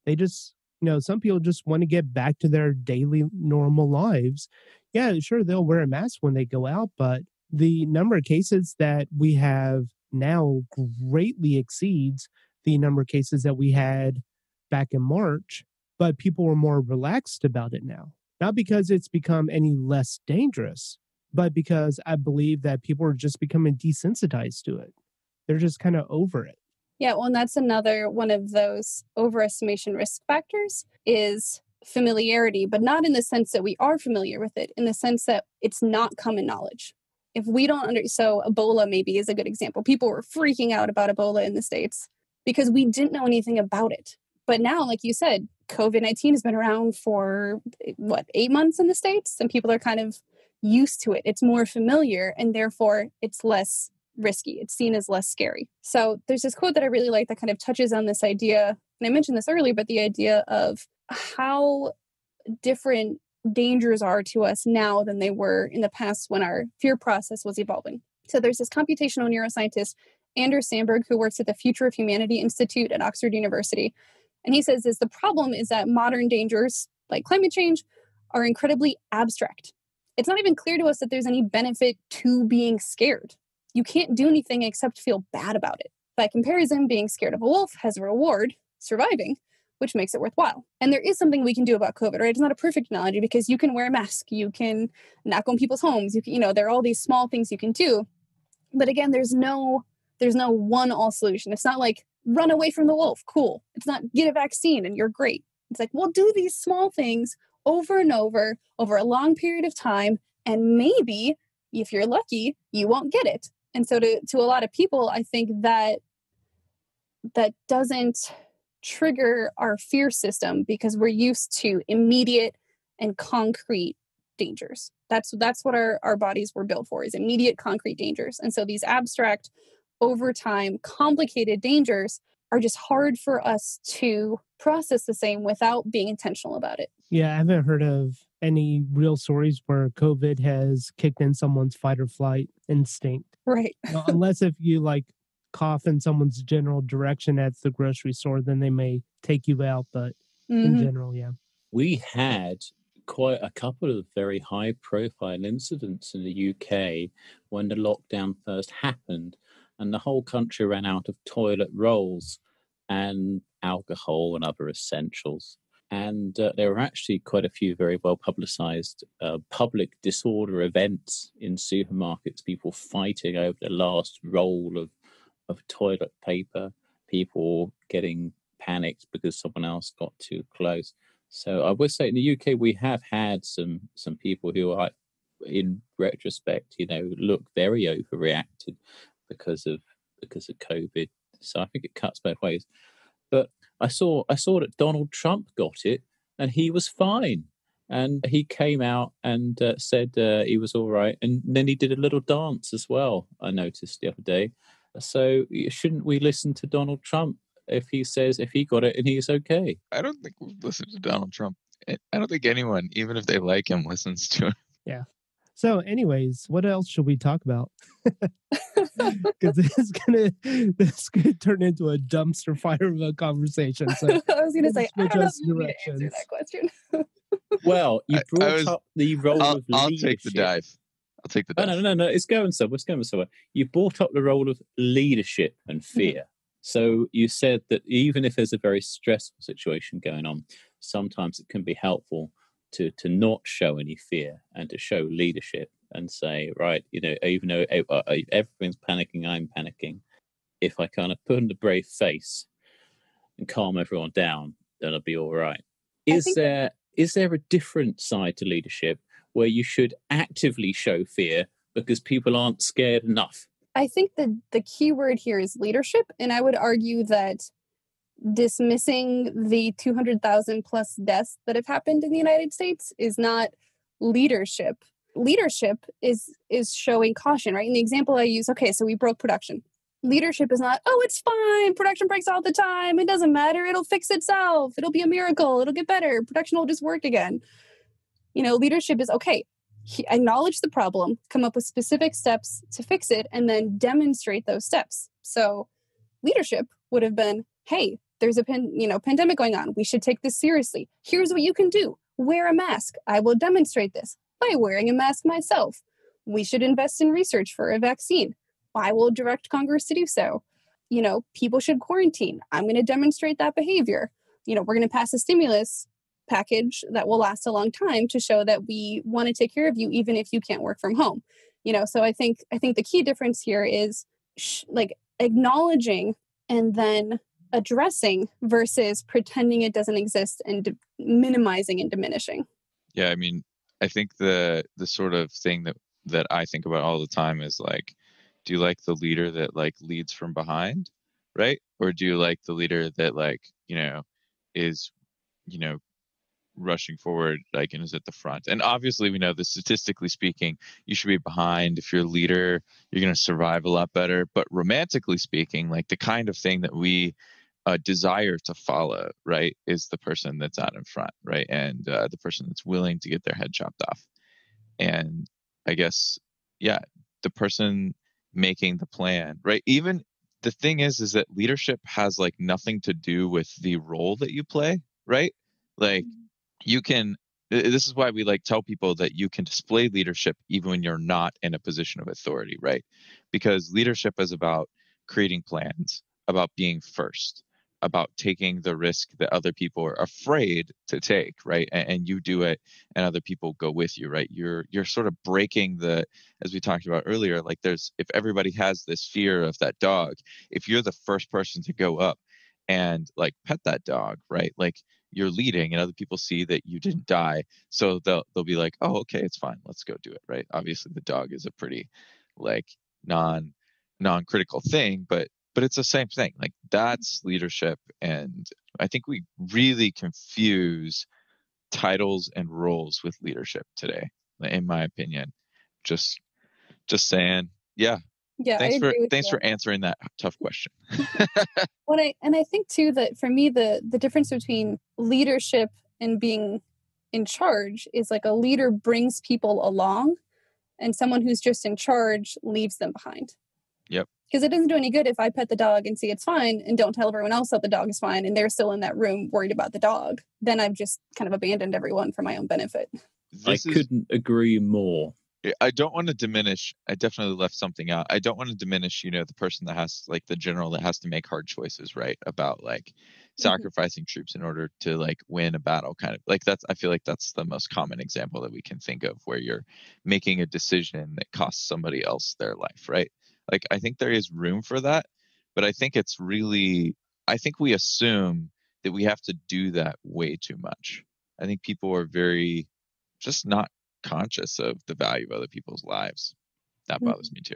They just, some people just want to get back to their daily normal lives. Yeah, sure, they'll wear a mask when they go out, but the number of cases that we have now greatly exceeds the number of cases that we had back in March, but people are more relaxed about it now. Not because it's become any less dangerous, but because I believe that people are just becoming desensitized to it. They're just kind of over it. Yeah, well, and that's another one of those overestimation risk factors is familiarity, but not in the sense that we are familiar with it, in the sense that it's not common knowledge. If we don't so Ebola maybe is a good example. People were freaking out about Ebola in the States because we didn't know anything about it. But now, like you said, COVID-19 has been around for 8 months in the States, and people are kind of used to it. It's more familiar, and therefore it's less risky. It's seen as less scary. So there's this quote that I really like that kind of touches on this idea, and I mentioned this earlier, but the idea of how different dangers are to us now than they were in the past when our fear process was evolving. So there's this computational neuroscientist, Anders Sandberg, who works at the Future of Humanity Institute at Oxford University. And he says the problem is that modern dangers, like climate change, are incredibly abstract. It's not even clear to us that there's any benefit to being scared. You can't do anything except feel bad about it. By comparison, being scared of a wolf has a reward, surviving, which makes it worthwhile. And there is something we can do about COVID, right? It's not a perfect analogy because you can wear a mask, you can knock on people's homes, there are all these small things you can do. But again, there's no one all solution. It's not like run away from the wolf, cool. It's not get a vaccine and you're great. It's like, we'll do these small things over and over a long period of time, and maybe if you're lucky, you won't get it. And so to a lot of people, I think that doesn't trigger our fear system because we're used to immediate and concrete dangers. That's what our bodies were built for, is immediate concrete dangers. And so these abstract, over time, complicated dangers are just hard for us to process the same without being intentional about it. Yeah, I haven't heard of any real stories where COVID has kicked in someone's fight or flight instinct. Right. Unless if you like cough in someone's general direction at the grocery store, then they may take you out. But in general, yeah. We had quite a couple of very high profile incidents in the UK when the lockdown first happened and the whole country ran out of toilet rolls and alcohol and other essentials. And there were actually quite a few very well publicized public disorder events in supermarkets, people fighting over the last roll of toilet paper, people getting panicked because someone else got too close. So I would say in the UK, we have had some people who are, in retrospect, look very overreacted because of COVID. So I think it cuts both ways. But I saw that Donald Trump got it and he was fine. And he came out and said he was all right. And then he did a little dance as well, I noticed the other day. So shouldn't we listen to Donald Trump if he says if he got it and he's okay? I don't think we've listened to Donald Trump. I don't think anyone, even if they like him, listens to him. Yeah. So anyways, what else should we talk about? Because this could turn into a dumpster fire of a conversation. So I was going to say, I don't know if you need to answer that question. Well, you brought up the role of leadership. I'll take the dive. No. It's going somewhere. You brought up the role of leadership and fear. So you said that even if there's a very stressful situation going on, sometimes it can be helpful to not show any fear and to show leadership and say, right, even though everyone's panicking, I'm panicking. If I kind of put on the brave face and calm everyone down, then I'll be all right. Is there a different side to leadership where you should actively show fear because people aren't scared enough? I think the key word here is leadership. And I would argue that dismissing the 200,000 plus deaths that have happened in the United States is not leadership. Leadership is showing caution, right? In the example I use, okay, so we broke production. Leadership is not, oh, it's fine. Production breaks all the time. It doesn't matter. It'll fix itself. It'll be a miracle. It'll get better. Production will just work again. Leadership is, okay, acknowledge the problem, come up with specific steps to fix it, and then demonstrate those steps. So leadership would have been, hey, there's a pandemic going on. We should take this seriously. Here's what you can do. Wear a mask. I will demonstrate this by wearing a mask myself. We should invest in research for a vaccine. I will direct Congress to do so. People should quarantine. I'm going to demonstrate that behavior. We're going to pass a stimulus package that will last a long time to show that we want to take care of you, even if you can't work from home. So I think the key difference here is acknowledging and then addressing versus pretending it doesn't exist and minimizing and diminishing. Yeah, I mean, I think the sort of thing that I think about all the time is like, do you like the leader that like leads from behind, right? Or do you like the leader that like, is, you know, rushing forward, like, and is at the front. And obviously we know that statistically speaking, you should be behind. If you're a leader, you're going to survive a lot better. But romantically speaking, like the kind of thing that we desire to follow, right, is the person that's out in front, right? And the person that's willing to get their head chopped off. And I guess, yeah, the person making the plan, right? Even the thing is that leadership has like nothing to do with the role that you play, right? Like, you can, this is why we like tell people that you can display leadership even when you're not in a position of authority, right? Because leadership is about creating plans, about being first, about taking the risk that other people are afraid to take, right? And you do it and other people go with you, right? You're sort of breaking the, as we talked about earlier, like there's, if everybody has this fear of that dog, if you're the first person to go up and like pet that dog, right? Like, you're leading and other people see that you didn't die, so they'll be like, oh, okay, it's fine, let's go do it, right? Obviously the dog is a pretty like non-critical thing, but it's the same thing. Like, that's leadership. And I think we really confuse titles and roles with leadership today, in my opinion. Just saying. Yeah, Yeah, I agree with thanks you. for answering that tough question. I think too that for me the difference between leadership and being in charge is like a leader brings people along and someone who's just in charge leaves them behind. Yep. Because it doesn't do any good if I pet the dog and see it's fine and don't tell everyone else that the dog is fine and they're still in that room worried about the dog. Then I've just kind of abandoned everyone for my own benefit. Couldn't agree more. I don't want to diminish, I definitely left something out. I don't want to diminish, you know, the person that has, like, the general that has to make hard choices, right? About like sacrificing troops in order to like win a battle, kind of like that's, I feel like that's the most common example that we can think of where you're making a decision that costs somebody else their life, right? Like, I think there is room for that, but I think it's really, I think we assume that we have to do that way too much. I think people are very just not conscious of the value of other people's lives. That bothers me too.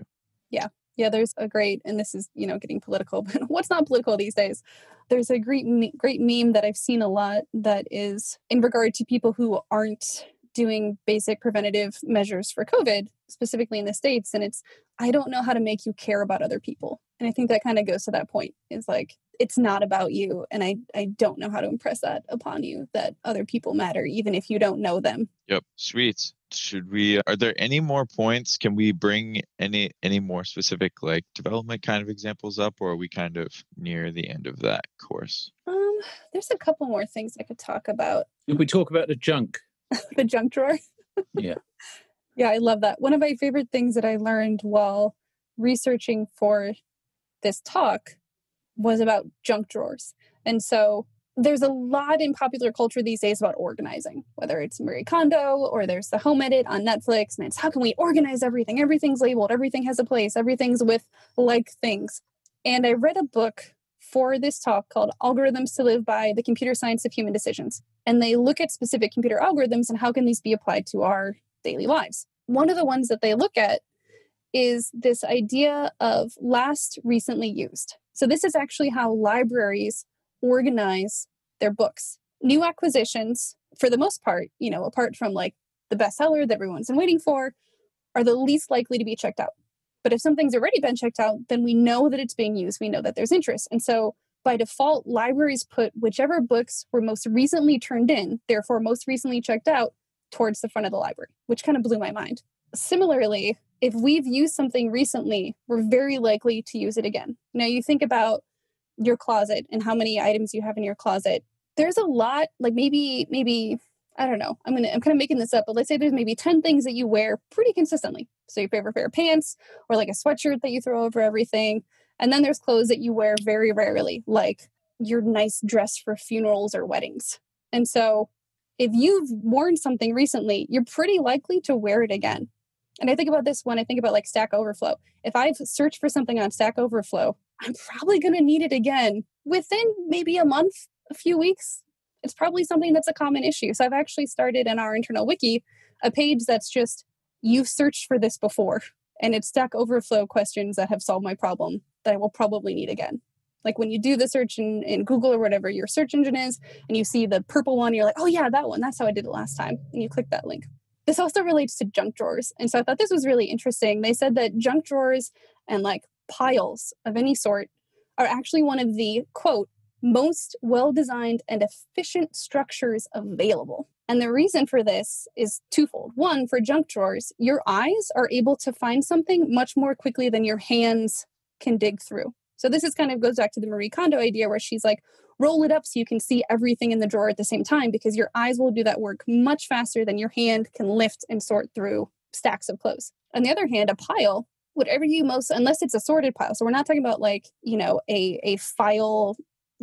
Yeah, there's a great, and this is, you know, getting political, but what's not political these days? There's a great meme that I've seen a lot that is in regard to people who aren't doing basic preventative measures for COVID, specifically in the States. And it's, I don't know how to make you care about other people. And I think that kind of goes to that point. It's like, it's not about you. And I don't know how to impress that upon you, that other people matter, even if you don't know them. Yep. Sweet. Should we, are there any more points? Can we bring any more specific like development kind of examples up, or are we kind of near the end of that course? There's a couple more things I could talk about. Did we talk about the junk? The junk drawer? Yeah. Yeah, I love that. One of my favorite things that I learned while researching for this talk was about junk drawers. And so there's a lot in popular culture these days about organizing, whether it's Marie Kondo or there's the Home Edit on Netflix. And it's, how can we organize everything? Everything's labeled. Everything has a place. Everything's with like things. And I read a book for this talk called Algorithms to Live By: The Computer Science of Human Decisions. And they look at specific computer algorithms and how can these be applied to our daily lives. One of the ones that they look at is this idea of last recently used. So this is actually how libraries organize their books. New acquisitions, for the most part, you know, apart from like the bestseller that everyone's been waiting for, are the least likely to be checked out. But if something's already been checked out, then we know that it's being used. We know that there's interest. And so by default, libraries put whichever books were most recently turned in, therefore most recently checked out, towards the front of the library, which kind of blew my mind. Similarly, if we've used something recently, we're very likely to use it again. Now, you think about your closet and how many items you have in your closet. There's a lot, like maybe, I don't know, I'm kind of making this up, but let's say there's maybe 10 things that you wear pretty consistently. So your favorite pair of pants, or like a sweatshirt that you throw over everything. And then there's clothes that you wear very rarely, like your nice dress for funerals or weddings. And so if you've worn something recently, you're pretty likely to wear it again. And I think about this when I think about like Stack Overflow. If I've searched for something on Stack Overflow, I'm probably going to need it again within maybe a month, a few weeks. It's probably something that's a common issue. So I've actually started in our internal wiki a page that's just, you've searched for this before. And it's Stack Overflow questions that have solved my problem that I will probably need again. Like when you do the search in Google or whatever your search engine is, and you see the purple one, you're like, oh yeah, that one. That's how I did it last time. And you click that link. This also relates to junk drawers. And so I thought this was really interesting. They said that junk drawers and like piles of any sort are actually one of the, quote, most well-designed and efficient structures available. And the reason for this is twofold. One, for junk drawers, your eyes are able to find something much more quickly than your hands can dig through. So this is kind of goes back to the Marie Kondo idea where she's like, roll it up so you can see everything in the drawer at the same time, because your eyes will do that work much faster than your hand can lift and sort through stacks of clothes. On the other hand, a pile, whatever you most, unless it's a sorted pile. So we're not talking about like, a file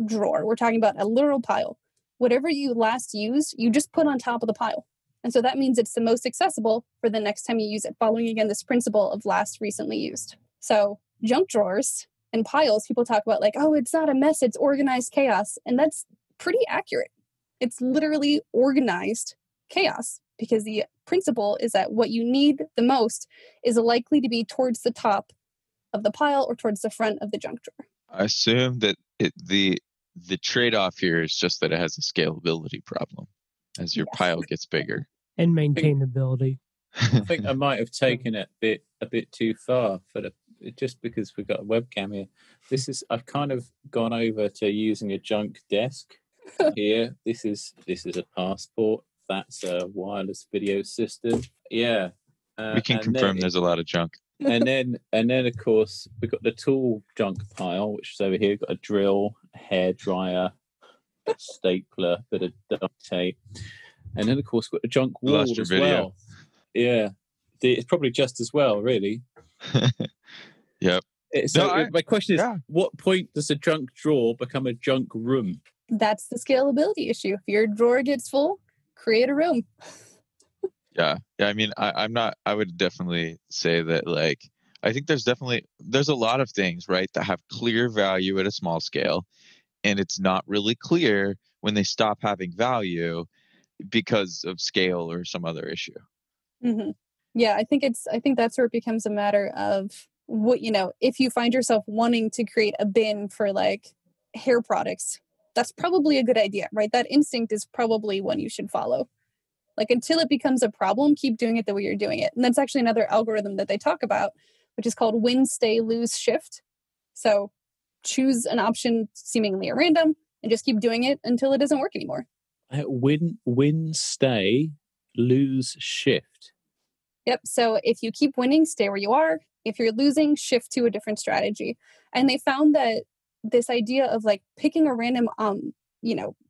drawer. We're talking about a literal pile. Whatever you last used, you just put on top of the pile. And so that means it's the most accessible for the next time you use it, following again this principle of last recently used. So junk drawers and piles, people talk about like, oh, it's not a mess, it's organized chaos. And that's pretty accurate. It's literally organized chaos, because the principle is that what you need the most is likely to be towards the top of the pile or towards the front of the junk drawer. I assume that the trade-off here is just that it has a scalability problem as your pile gets bigger. And maintainability. I think I might have taken it a bit too far just because we've got a webcam here. I've kind of gone over to using a junk desk here. This is a passport. That's a wireless video system. Yeah. We can confirm there's a lot of junk. and then of course we've got the tool junk pile, which is over here. We've got a drill, a hairdryer, a stapler, bit of duct tape, and then of course we've got the junk wall as well. Yeah, it's probably just as well, really. Yep. My question is, what point does a junk drawer become a junk room? That's the scalability issue. If your drawer gets full, create a room. Yeah. I mean, I would definitely say that, like, I think there's a lot of things, right, that have clear value at a small scale, and it's not really clear when they stop having value because of scale or some other issue. Mm-hmm. Yeah, I think that's where it becomes a matter of what, if you find yourself wanting to create a bin for like hair products, that's probably a good idea, right? That instinct is probably one you should follow. Like, until it becomes a problem, keep doing it the way you're doing it. And that's actually another algorithm that they talk about, which is called win, stay, lose, shift. So choose an option seemingly at random and just keep doing it until it doesn't work anymore. Win, stay, lose, shift. Yep. So if you keep winning, stay where you are. If you're losing, shift to a different strategy. And they found that this idea of like picking a random,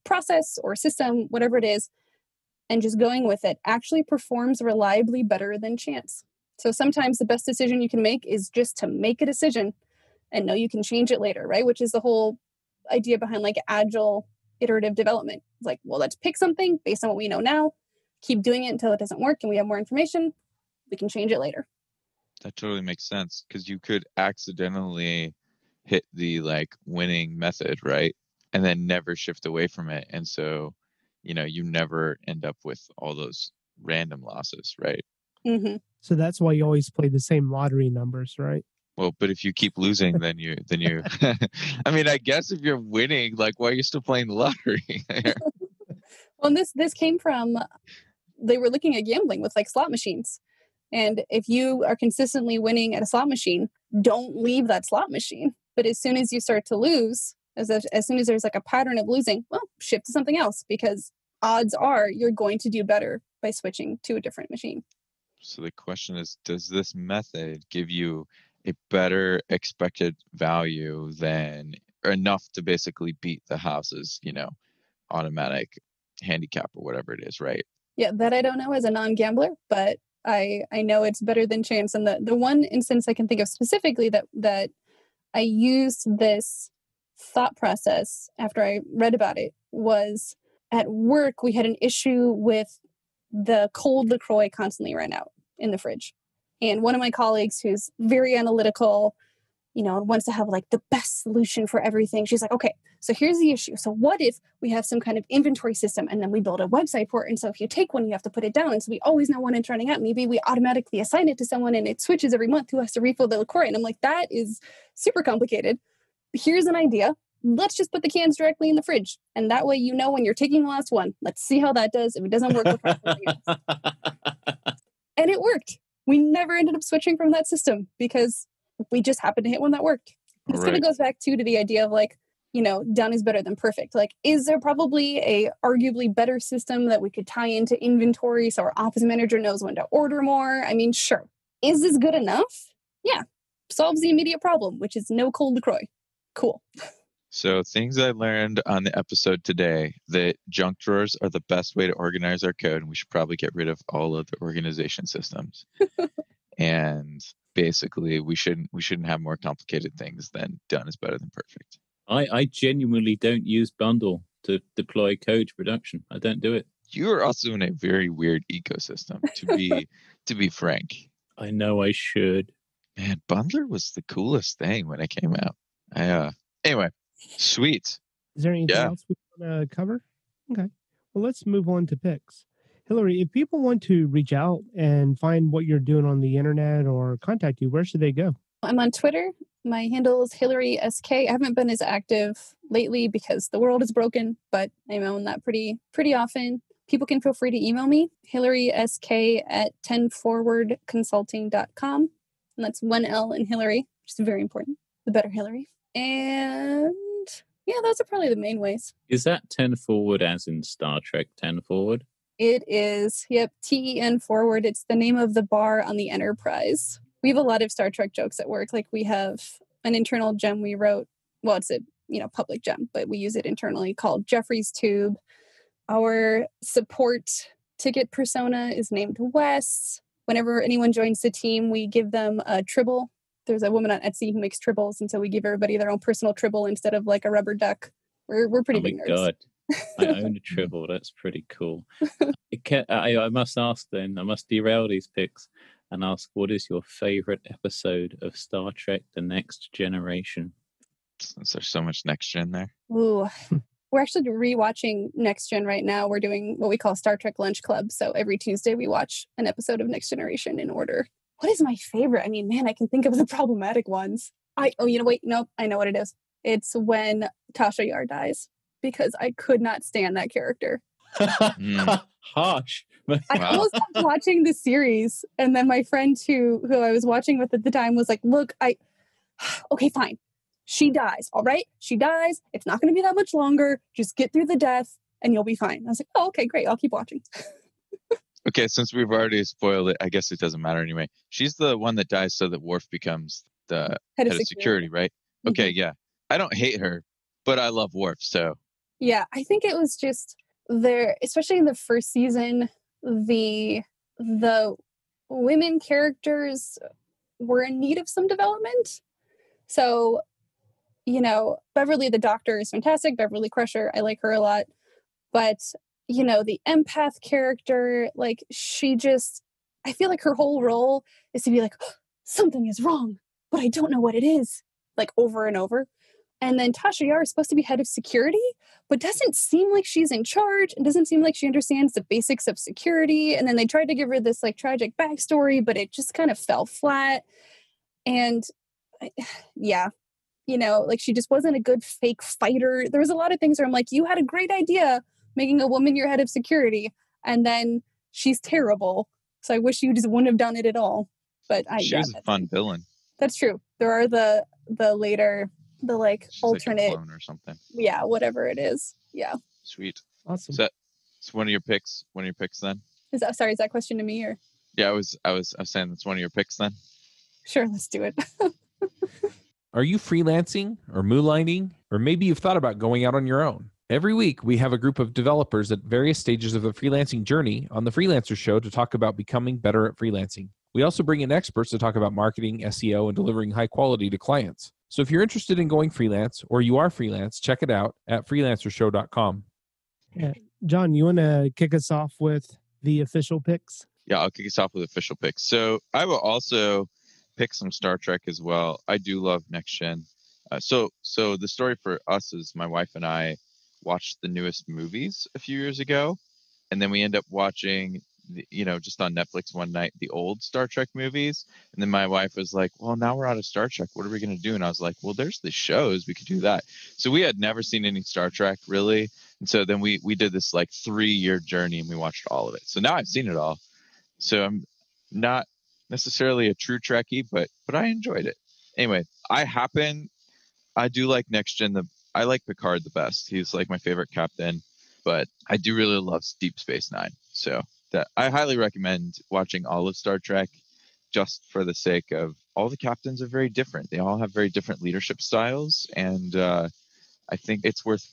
process or system, whatever it is, and just going with it actually performs reliably better than chance. So sometimes the best decision you can make is just to make a decision and know you can change it later, right? Which is the whole idea behind like agile iterative development. It's like, well, let's pick something based on what we know now, keep doing it until it doesn't work and we have more information. We can change it later. That totally makes sense, because you could accidentally hit the like winning method, right? And then never shift away from it. And so, you never end up with all those random losses, right? Mm-hmm. So that's why you always play the same lottery numbers, right? Well, but if you keep losing, then you I mean, I guess if you're winning, like, why are you still playing the lottery? Well, this came from, they were looking at gambling with like slot machines. And if you are consistently winning at a slot machine, don't leave that slot machine. But as soon as you start to lose, as soon as there's like a pattern of losing, well, shift to something else, because odds are you're going to do better by switching to a different machine. So the question is, does this method give you a better expected value than, or enough to basically beat the house's, automatic handicap or whatever it is, right? Yeah, that I don't know as a non-gambler, but I know it's better than chance. And the one instance I can think of specifically that I used this thought process after I read about it was at work. We had an issue with the cold LaCroix constantly ran out in the fridge. And one of my colleagues, who's very analytical, wants to have like the best solution for everything. She's like, okay, so here's the issue. So what if we have some kind of inventory system and then we build a website for it? And so if you take one, you have to put it down. And so we always know when it's running out. Maybe we automatically assign it to someone and it switches every month who has to refill the LaCroix. And I'm like, that is super complicated. Here's an idea. let's just put the cans directly in the fridge. And that way, when you're taking the last one, let's see how that does. If it doesn't work, we'll try something else. And it worked. We never ended up switching from that system because we just happened to hit one that worked. This kind of goes back to the idea of like, done is better than perfect. Like, is there probably a arguably better system that we could tie into inventory so our office manager knows when to order more? I mean, sure. Is this good enough? Yeah. Solves the immediate problem, which is no cold LaCroix. Cool. So things I learned on the episode today, that junk drawers are the best way to organize our code, and we should probably get rid of all of the organization systems. And basically, we shouldn't have more complicated things than done is better than perfect. I genuinely don't use Bundle to deploy code to production. I don't do it. You are also in a very weird ecosystem, to be frank. I know I should. Man, Bundler was the coolest thing when it came out. Anyway, sweet. Is there anything else we want to cover? Okay. Well, let's move on to picks. Hilary, if people want to reach out and find what you're doing on the internet or contact you, where should they go? I'm on Twitter. My handle is Hilary SK. I haven't been as active lately because the world is broken, but I'm on that pretty often. People can feel free to email me, hilarysk@10forwardconsulting.com. And that's 1L in Hilary, which is very important. The better Hilary. And yeah, those are probably the main ways. Is that 10 forward as in Star Trek 10 forward? It is. Yep. TEN forward. It's the name of the bar on the Enterprise. We have a lot of Star Trek jokes at work. Like we have an internal gem we wrote. Well, it's a public gem, but we use it internally called Jeffrey's Tube. Our support ticket persona is named Wes. Whenever anyone joins the team, we give them a tribble. There's a woman on Etsy who makes tribbles, and so we give everybody their own personal tribble instead of like a rubber duck. We're pretty big nerds. God. I own a tribble. That's pretty cool. I must ask then, I must derail these picks and ask, what is your favorite episode of Star Trek The Next Generation? Since there's so much Next Gen there. Ooh. We're actually rewatching Next Gen right now. We're doing what we call Star Trek Lunch Club. So every Tuesday we watch an episode of Next Generation in order. What is my favorite? I mean, man, I can think of the problematic ones. I know what it is. It's when Tasha Yar dies, because I could not stand that character. Harsh. I almost stopped watching the series, and then my friend who I was watching with at the time was like, look, okay, fine. She dies, all right? She dies. It's not going to be that much longer. Just get through the death, and you'll be fine. I was like, oh, okay, great. I'll keep watching. Okay, since we've already spoiled it, I guess it doesn't matter anyway. She's the one that dies so that Worf becomes the head of security, right? Mm-hmm. Okay, yeah. I don't hate her, but I love Worf, so. Yeah, I think it was just there, especially in the first season, the women characters were in need of some development. So, Beverly the Doctor is fantastic. Beverly Crusher, I like her a lot. But, the empath character, like I feel like her whole role is to be like, oh, something is wrong, but I don't know what it is, like over and over. And then Tasha Yar is supposed to be head of security, but doesn't seem like she's in charge and doesn't seem like she understands the basics of security. And then they tried to give her this like tragic backstory, but it just kind of fell flat. And yeah, she just wasn't a good fake fighter. There was a lot of things where I'm like, you had a great idea making a woman your head of security, and then she's terrible. So I wish you just wouldn't have done it at all. But she was a fun villain. That's true. There are the later, the like she's alternate like a clone or something. Yeah, whatever it is. Yeah. Sweet. Awesome. So it's one of your picks. One of your picks then. Is that question to me or? Yeah, I was saying that's one of your picks then. Sure, let's do it. Are you freelancing or moonlighting? Or maybe you've thought about going out on your own? Every week, we have a group of developers at various stages of the freelancing journey on the Freelancer Show to talk about becoming better at freelancing. We also bring in experts to talk about marketing, SEO, and delivering high quality to clients. So if you're interested in going freelance or you are freelance, check it out at freelancershow.com. Yeah. John, you want to kick us off with the official picks? Yeah, I'll kick us off with official picks. So I will also pick some Star Trek as well. I do love Next Gen. So the story for us is my wife and I watched the newest movies a few years ago, and then we end up watching just on Netflix one night, the old Star Trek movies. And then my wife was like, well, now we're out of Star Trek. What are we going to do? And I was like, well, there's the shows. We could do that. So we had never seen any Star Trek really. And so then we did this like 3-year journey and we watched all of it. So now I've seen it all. So I'm not necessarily a true Trekkie, but I enjoyed it. Anyway, I do like Next Gen. I like Picard the best. He's like my favorite captain, but I do really love Deep Space Nine. So that I highly recommend watching all of Star Trek, just for the sake of all the captains are very different. They all have very different leadership styles, and I think it's worth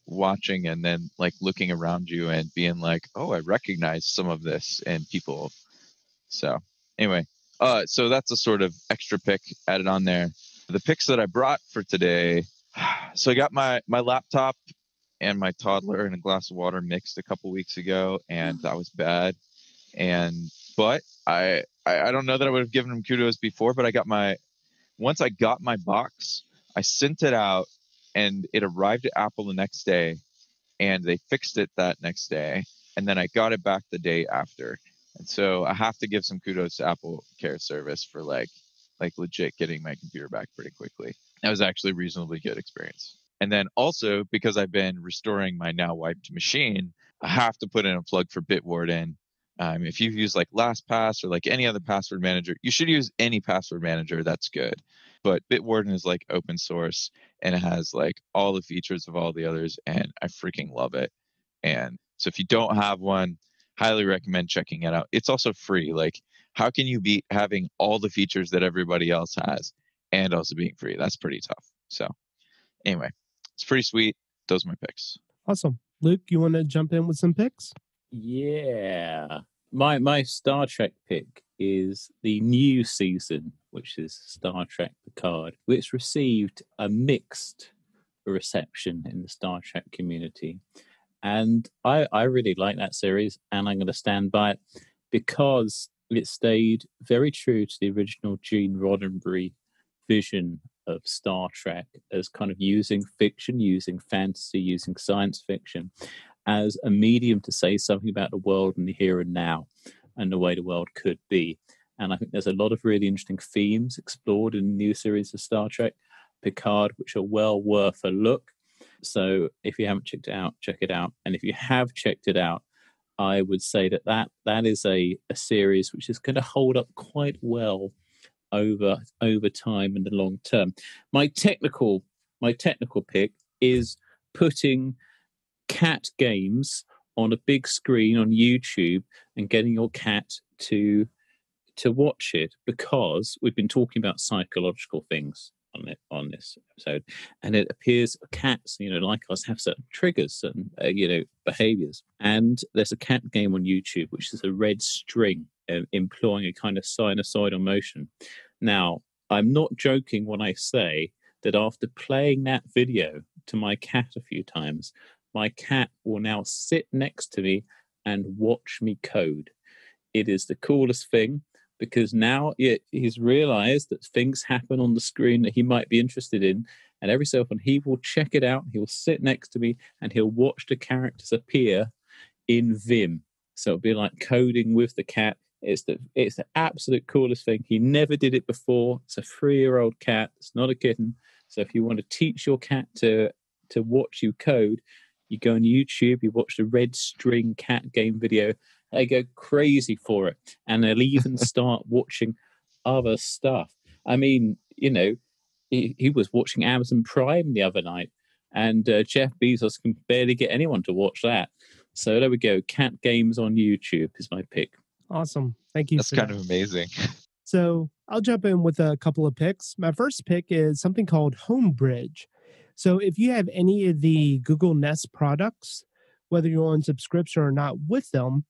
watching and then like looking around you and being like, oh, I recognize some of this in people. So anyway, so that's a sort of extra pick added on there. The picks that I brought for today. So I got my laptop and my toddler and a glass of water mixed a couple weeks ago, and that was bad. But I don't know that I would have given him kudos before, but once I got my box, I sent it out and it arrived at Apple the next day, and they fixed it that next day, and then I got it back the day after. And so I have to give some kudos to Apple Care Service for like legit getting my computer back pretty quickly. That was actually a reasonably good experience. And then also, because I've been restoring my now wiped machine, I have to put in a plug for Bitwarden. If you use like LastPass or like any other password manager, you should use any password manager. That's good. But Bitwarden is like open source and it has like all the features of all the others, and I freaking love it. And so if you don't have one, highly recommend checking it out. It's also free. Like, how can you beat having all the features that everybody else has and also being free? That's pretty tough. So anyway, it's pretty sweet. Those are my picks. Awesome. Luke, you want to jump in with some picks? Yeah. My Star Trek pick is the new season, which is Star Trek Picard, which received a mixed reception in the Star Trek community. And I really like that series, and I'm going to stand by it because it stayed very true to the original Gene Roddenberry vision of Star Trek as kind of using fiction, using fantasy, using science fiction as a medium to say something about the world and the here and now and the way the world could be. And I think there's a lot of really interesting themes explored in the new series of Star Trek Picard, which are well worth a look. So if you haven't checked it out, check it out. And if you have checked it out, I would say that is a series which is going to hold up quite well over time in the long term. My technical pick is putting cat games on a big screen on YouTube and getting your cat to watch it, because we've been talking about psychological things on this episode, and it appears cats, like us, have certain triggers, certain behaviors. And there's a cat game on YouTube which is a red string employing a kind of sinusoidal motion. Now, I'm not joking when I say that after playing that video to my cat a few times, my cat will now sit next to me and watch me code. It is the coolest thing, because now he's realized that things happen on the screen that he might be interested in, and every so often he will check it out, he will sit next to me, and he'll watch the characters appear in Vim. So it'll be like coding with the cat. It's the absolute coolest thing. He never did it before. It's a 3-year-old cat. It's not a kitten. So if you want to teach your cat to watch you code, you go on YouTube, you watch the red string cat game video. They go crazy for it, and they'll even start watching other stuff. I mean, he was watching Amazon Prime the other night, and Jeff Bezos can barely get anyone to watch that. So there we go. Cat games on YouTube is my pick. Awesome. Thank you. That's kind of amazing. So I'll jump in with a couple of picks. My first pick is something called Homebridge. So if you have any of the Google Nest products, whether you're on subscription or not with them,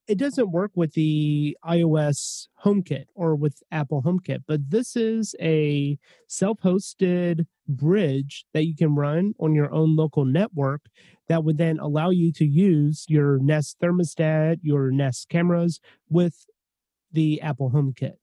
it doesn't work with the iOS HomeKit or with Apple HomeKit, but this is a self-hosted bridge that you can run on your own local network that would then allow you to use your Nest thermostat, your Nest cameras with the Apple HomeKit.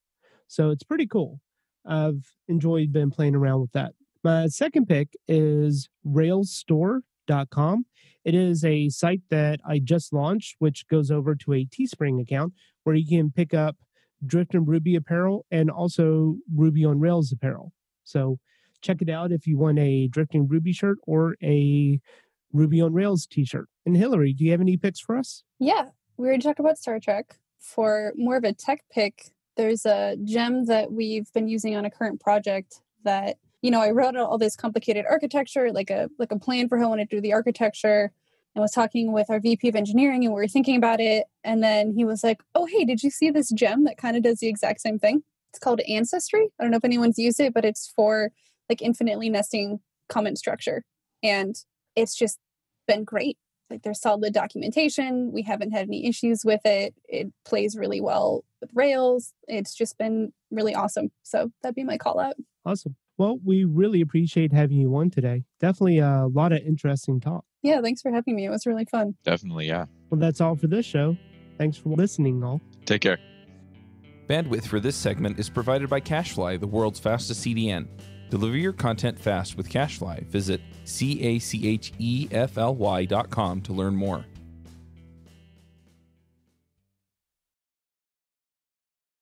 So it's pretty cool. I've been playing around with that. My second pick is Rails Store. teespring.com. It is a site that I just launched, which goes over to a Teespring account where you can pick up Drift and Ruby apparel and also Ruby on Rails apparel. So check it out if you want a Drifting Ruby shirt or a Ruby on Rails t-shirt. And Hilary, do you have any picks for us? Yeah, we already talked about Star Trek. For more of a tech pick, there's a gem that we've been using on a current project that, I wrote out all this complicated architecture, like a plan for how I want to do the architecture. I was talking with our VP of engineering and we were thinking about it. And then he was like, oh, hey, did you see this gem that kind of does the exact same thing? It's called Ancestry. I don't know if anyone's used it, but it's for like infinitely nesting comment structure. And it's just been great. Like there's solid documentation. We haven't had any issues with it. It plays really well with Rails. It's just been really awesome. So that'd be my call out. Awesome. Well, we really appreciate having you on today. Definitely a lot of interesting talk. Yeah, thanks for having me. It was really fun. Definitely, yeah. Well, that's all for this show. Thanks for listening, all. Take care. Bandwidth for this segment is provided by CacheFly, the world's fastest CDN. Deliver your content fast with CacheFly. Visit CACHEFLY.com to learn more.